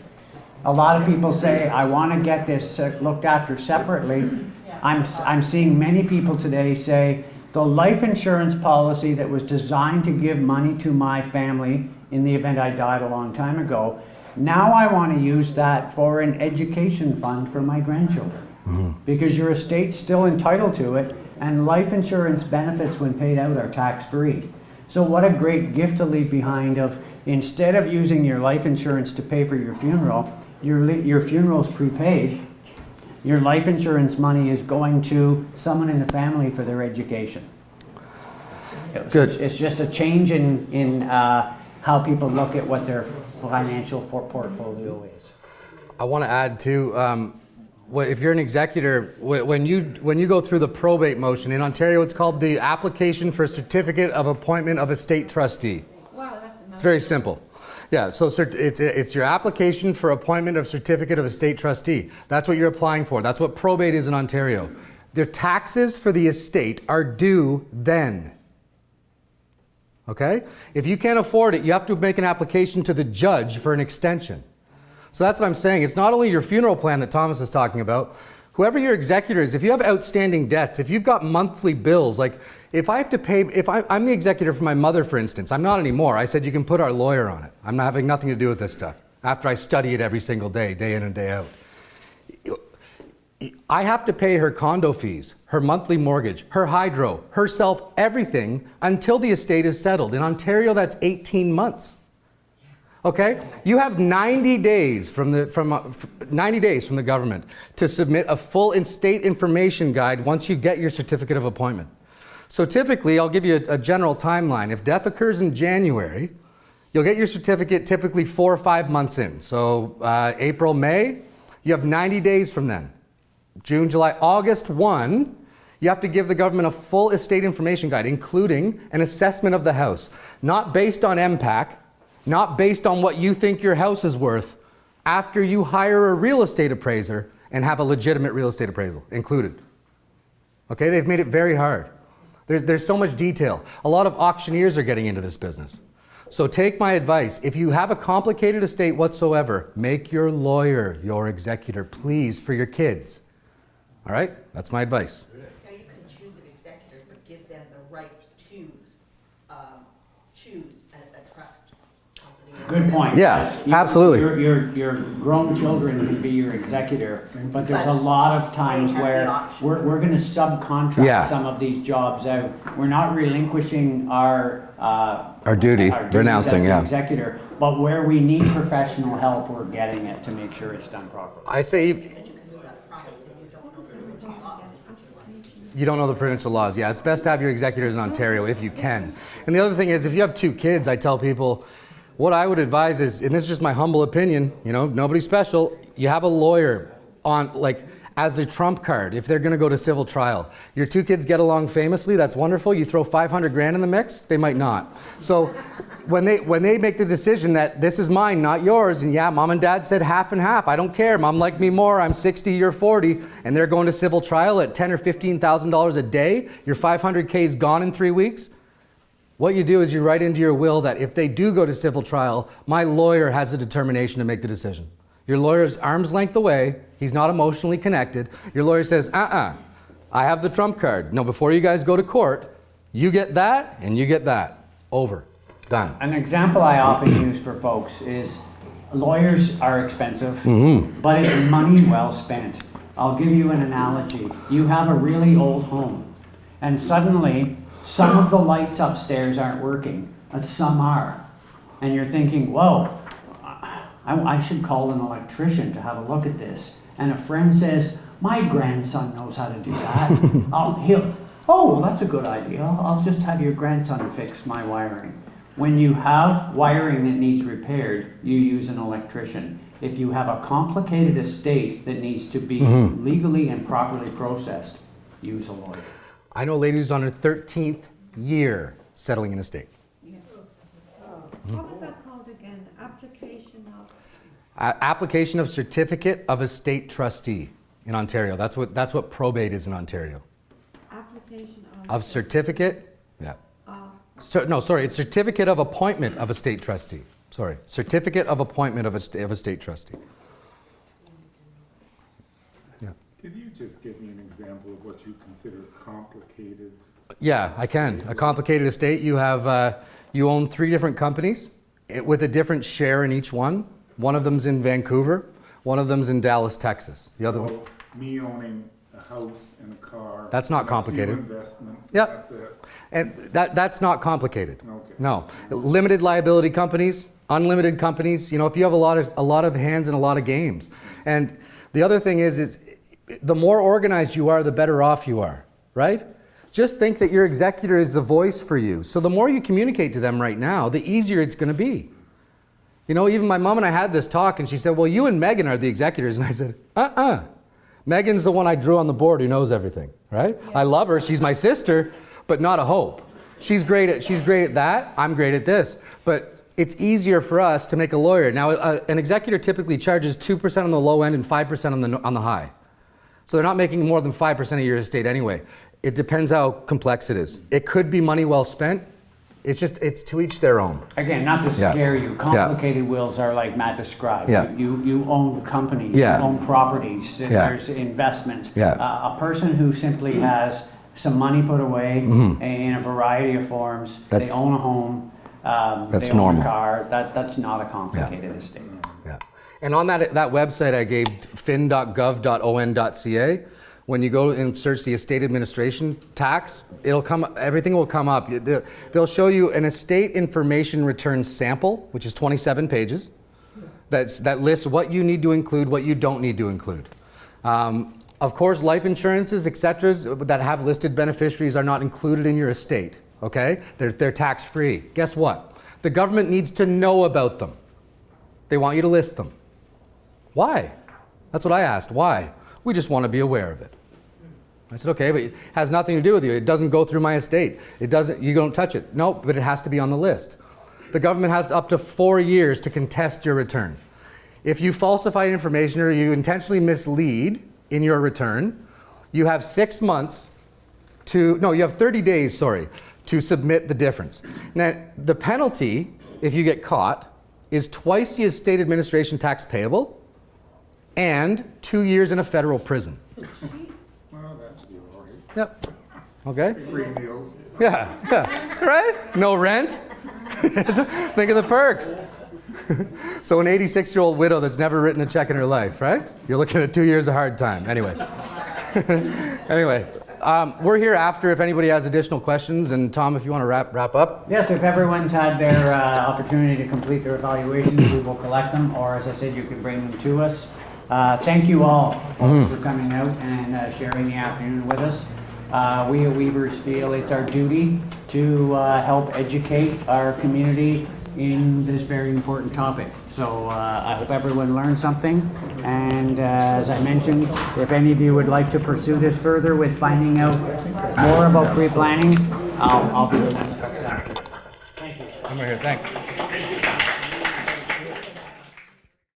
A lot of people say, I want to get this looked after separately. I'm seeing many people today say, the life insurance policy that was designed to give money to my family in the event I died a long time ago, now I want to use that for an education fund for my grandchildren. Because your estate's still entitled to it, and life insurance benefits when paid out are tax-free. So what a great gift to leave behind of, instead of using your life insurance to pay for your funeral, your funeral's prepaid, your life insurance money is going to someone in the family for their education. Good. It's just a change in how people look at what their financial portfolio is. I want to add too, if you're an executor, when you go through the probate motion in Ontario, it's called the application for a certificate of appointment of estate trustee. Wow, that's It's very simple. Yeah, so it's your application for appointment of certificate of estate trustee. That's what you're applying for. That's what probate is in Ontario. The taxes for the estate are due then. Okay? If you can't afford it, you have to make an application to the judge for an extension. So that's what I'm saying. It's not only your funeral plan that Thomas is talking about. Whoever your executor is, if you have outstanding debts, if you've got monthly bills, like if I have to pay, I'm the executor for my mother, for instance, I'm not anymore. I said you can put our lawyer on it. I'm not having nothing to do with this stuff after I study it every single day, day in and day out. I have to pay her condo fees, her monthly mortgage, her hydro, herself, everything until the estate is settled. In Ontario, that's 18 months. Okay? You have 90 days from the government to submit a full estate information guide once you get your certificate of appointment. So typically, I'll give you a general timeline. If death occurs in January, you'll get your certificate typically 4 or 5 months in. So April, May, you have 90 days from then. June, July, August 1, you have to give the government a full estate information guide, including an assessment of the house, not based on MPAC, not based on what you think your house is worth, after you hire a real estate appraiser and have a legitimate real estate appraisal included. Okay, they've made it very hard. There's so much detail. A lot of auctioneers are getting into this business. So take my advice. If you have a complicated estate whatsoever, make your lawyer your executor, please, for your kids. All right? That's my advice. Now, you can choose an executor, but give them the right to choose a trust company. Good point. Yeah, absolutely. Your grown children can be your executor, but there's a lot of times They have where the option. we're going to subcontract Yeah. some of these jobs out. We're not relinquishing our duty, duties renouncing, as the yeah. executor, but where we need professional help, we're getting it to make sure it's done properly. I say, But you can move out of province and you You don't know the provincial laws. Yeah, it's best to have your executors in Ontario if you can. And the other thing is, if you have 2 kids, I tell people, what I would advise is, and this is just my humble opinion, you know, nobody special, you have a lawyer on, like, as a trump card if they're going to go to civil trial. Your 2 kids get along famously, that's wonderful. You throw 500 grand in the mix, they might not. So when they make the decision that this is mine, not yours, and yeah, mom and dad said half and half, I don't care, mom liked me more, I'm 60, you're 40, and they're going to civil trial at $10,000 or $15,000 a day, your 500K is gone in 3 weeks. What you do is you write into your will that if they do go to civil trial, my lawyer has the determination to make the decision. Your lawyer's arm's length away. He's not emotionally connected. Your lawyer says, I have the trump card. No, before you guys go to court, you get that and you get that. Over. Done. An example I often use for folks is lawyers are expensive, but it's money well spent. I'll give you an analogy. You have a really old home, and suddenly some of the lights upstairs aren't working, but some are. And you're thinking, whoa, I should call an electrician to have a look at this. And a friend says, my grandson knows how to do that. Well, that's a good idea. I'll just have your grandson fix my wiring. When you have wiring that needs repaired, you use an electrician. If you have a complicated estate that needs to be legally and properly processed, use a lawyer. I know a lady who's on her 13th year settling an estate. Yes. What was that called again? Application of? Application of certificate of estate trustee in Ontario. That's what probate is in Ontario. Application Of certificate, yeah. of? It's certificate of appointment of a state trustee. Sorry, certificate of appointment of a state trustee. Yeah. Could you just give me an example of what you consider complicated? Yeah, I can. A complicated estate. You have you own 3 different companies with a different share in each one. One of them's in Vancouver. One of them's in Dallas, Texas. The other one. Me owning a house and a car. That's not and a few complicated. investments. Yep. That's it. And that's not complicated. Okay. No. Limited liability companies, unlimited companies, you know, if you have a lot of hands and a lot of games. And the other thing is the more organized you are, the better off you are, right? Just think that your executor is the voice for you. So the more you communicate to them right now, the easier it's going to be. You know, even my mom and I had this talk, and she said, well, you and Megan are the executors. And I said, Megan's the one I drew on the board who knows everything, right? Yeah. I love her. She's my sister, but not a hope. She's great at that. I'm great at this. But it's easier for us to make a lawyer. Now, an executor typically charges 2% on the low end and 5% on the high. So they're not making more than 5% of your estate anyway. It depends how complex it is. It could be money well spent. It's to each their own. Again, not to scare you, complicated wills are like Matt described. Yeah. You own companies, Yeah. you own properties, there's investment. Yeah. A person who simply has some money put away in a variety of forms, they own a home, That's they own normal. a car, that's not a complicated estate. Yeah. And on that website I gave, fin.gov.on.ca, when you go and search the estate administration tax, everything will come up. They'll show you an estate information return sample, which is 27 pages, that lists what you need to include, what you don't need to include. Of course, life insurances, etc., that have listed beneficiaries are not included in your estate, okay? They're tax-free. Guess what? The government needs to know about them. They want you to list them. Why? That's what I asked. Why? We just want to be aware of it. I said, okay, but it has nothing to do with you. It doesn't go through my estate. You don't touch it. No, but it has to be on the list. The government has up to 4 years to contest your return. If you falsify information or you intentionally mislead in your return, you have 6 months you have 30 days, to submit the difference. Now, the penalty, if you get caught, is twice the estate administration tax payable and 2 years in a federal prison. Well, that's you, all right. Yep. Okay? Free meals. Yeah. Right? No rent. Think of the perks. So an 86-year-old widow that's never written a check in her life, right? You're looking at 2 years of hard time. Anyway. We're here after if anybody has additional questions. And Tom, if you want to wrap up. Yes, if everyone's had their opportunity to complete their evaluations, we will collect them, or as I said, you can bring them to us. Thank you all folks, for coming out and sharing the afternoon with us. We at Weavers feel it's our duty to help educate our community in this very important topic. So I hope everyone learned something. And as I mentioned, if any of you would like to pursue this further with finding out more about pre-planning, I'll be the one to talk to you. Thank you. I'm right here, thanks.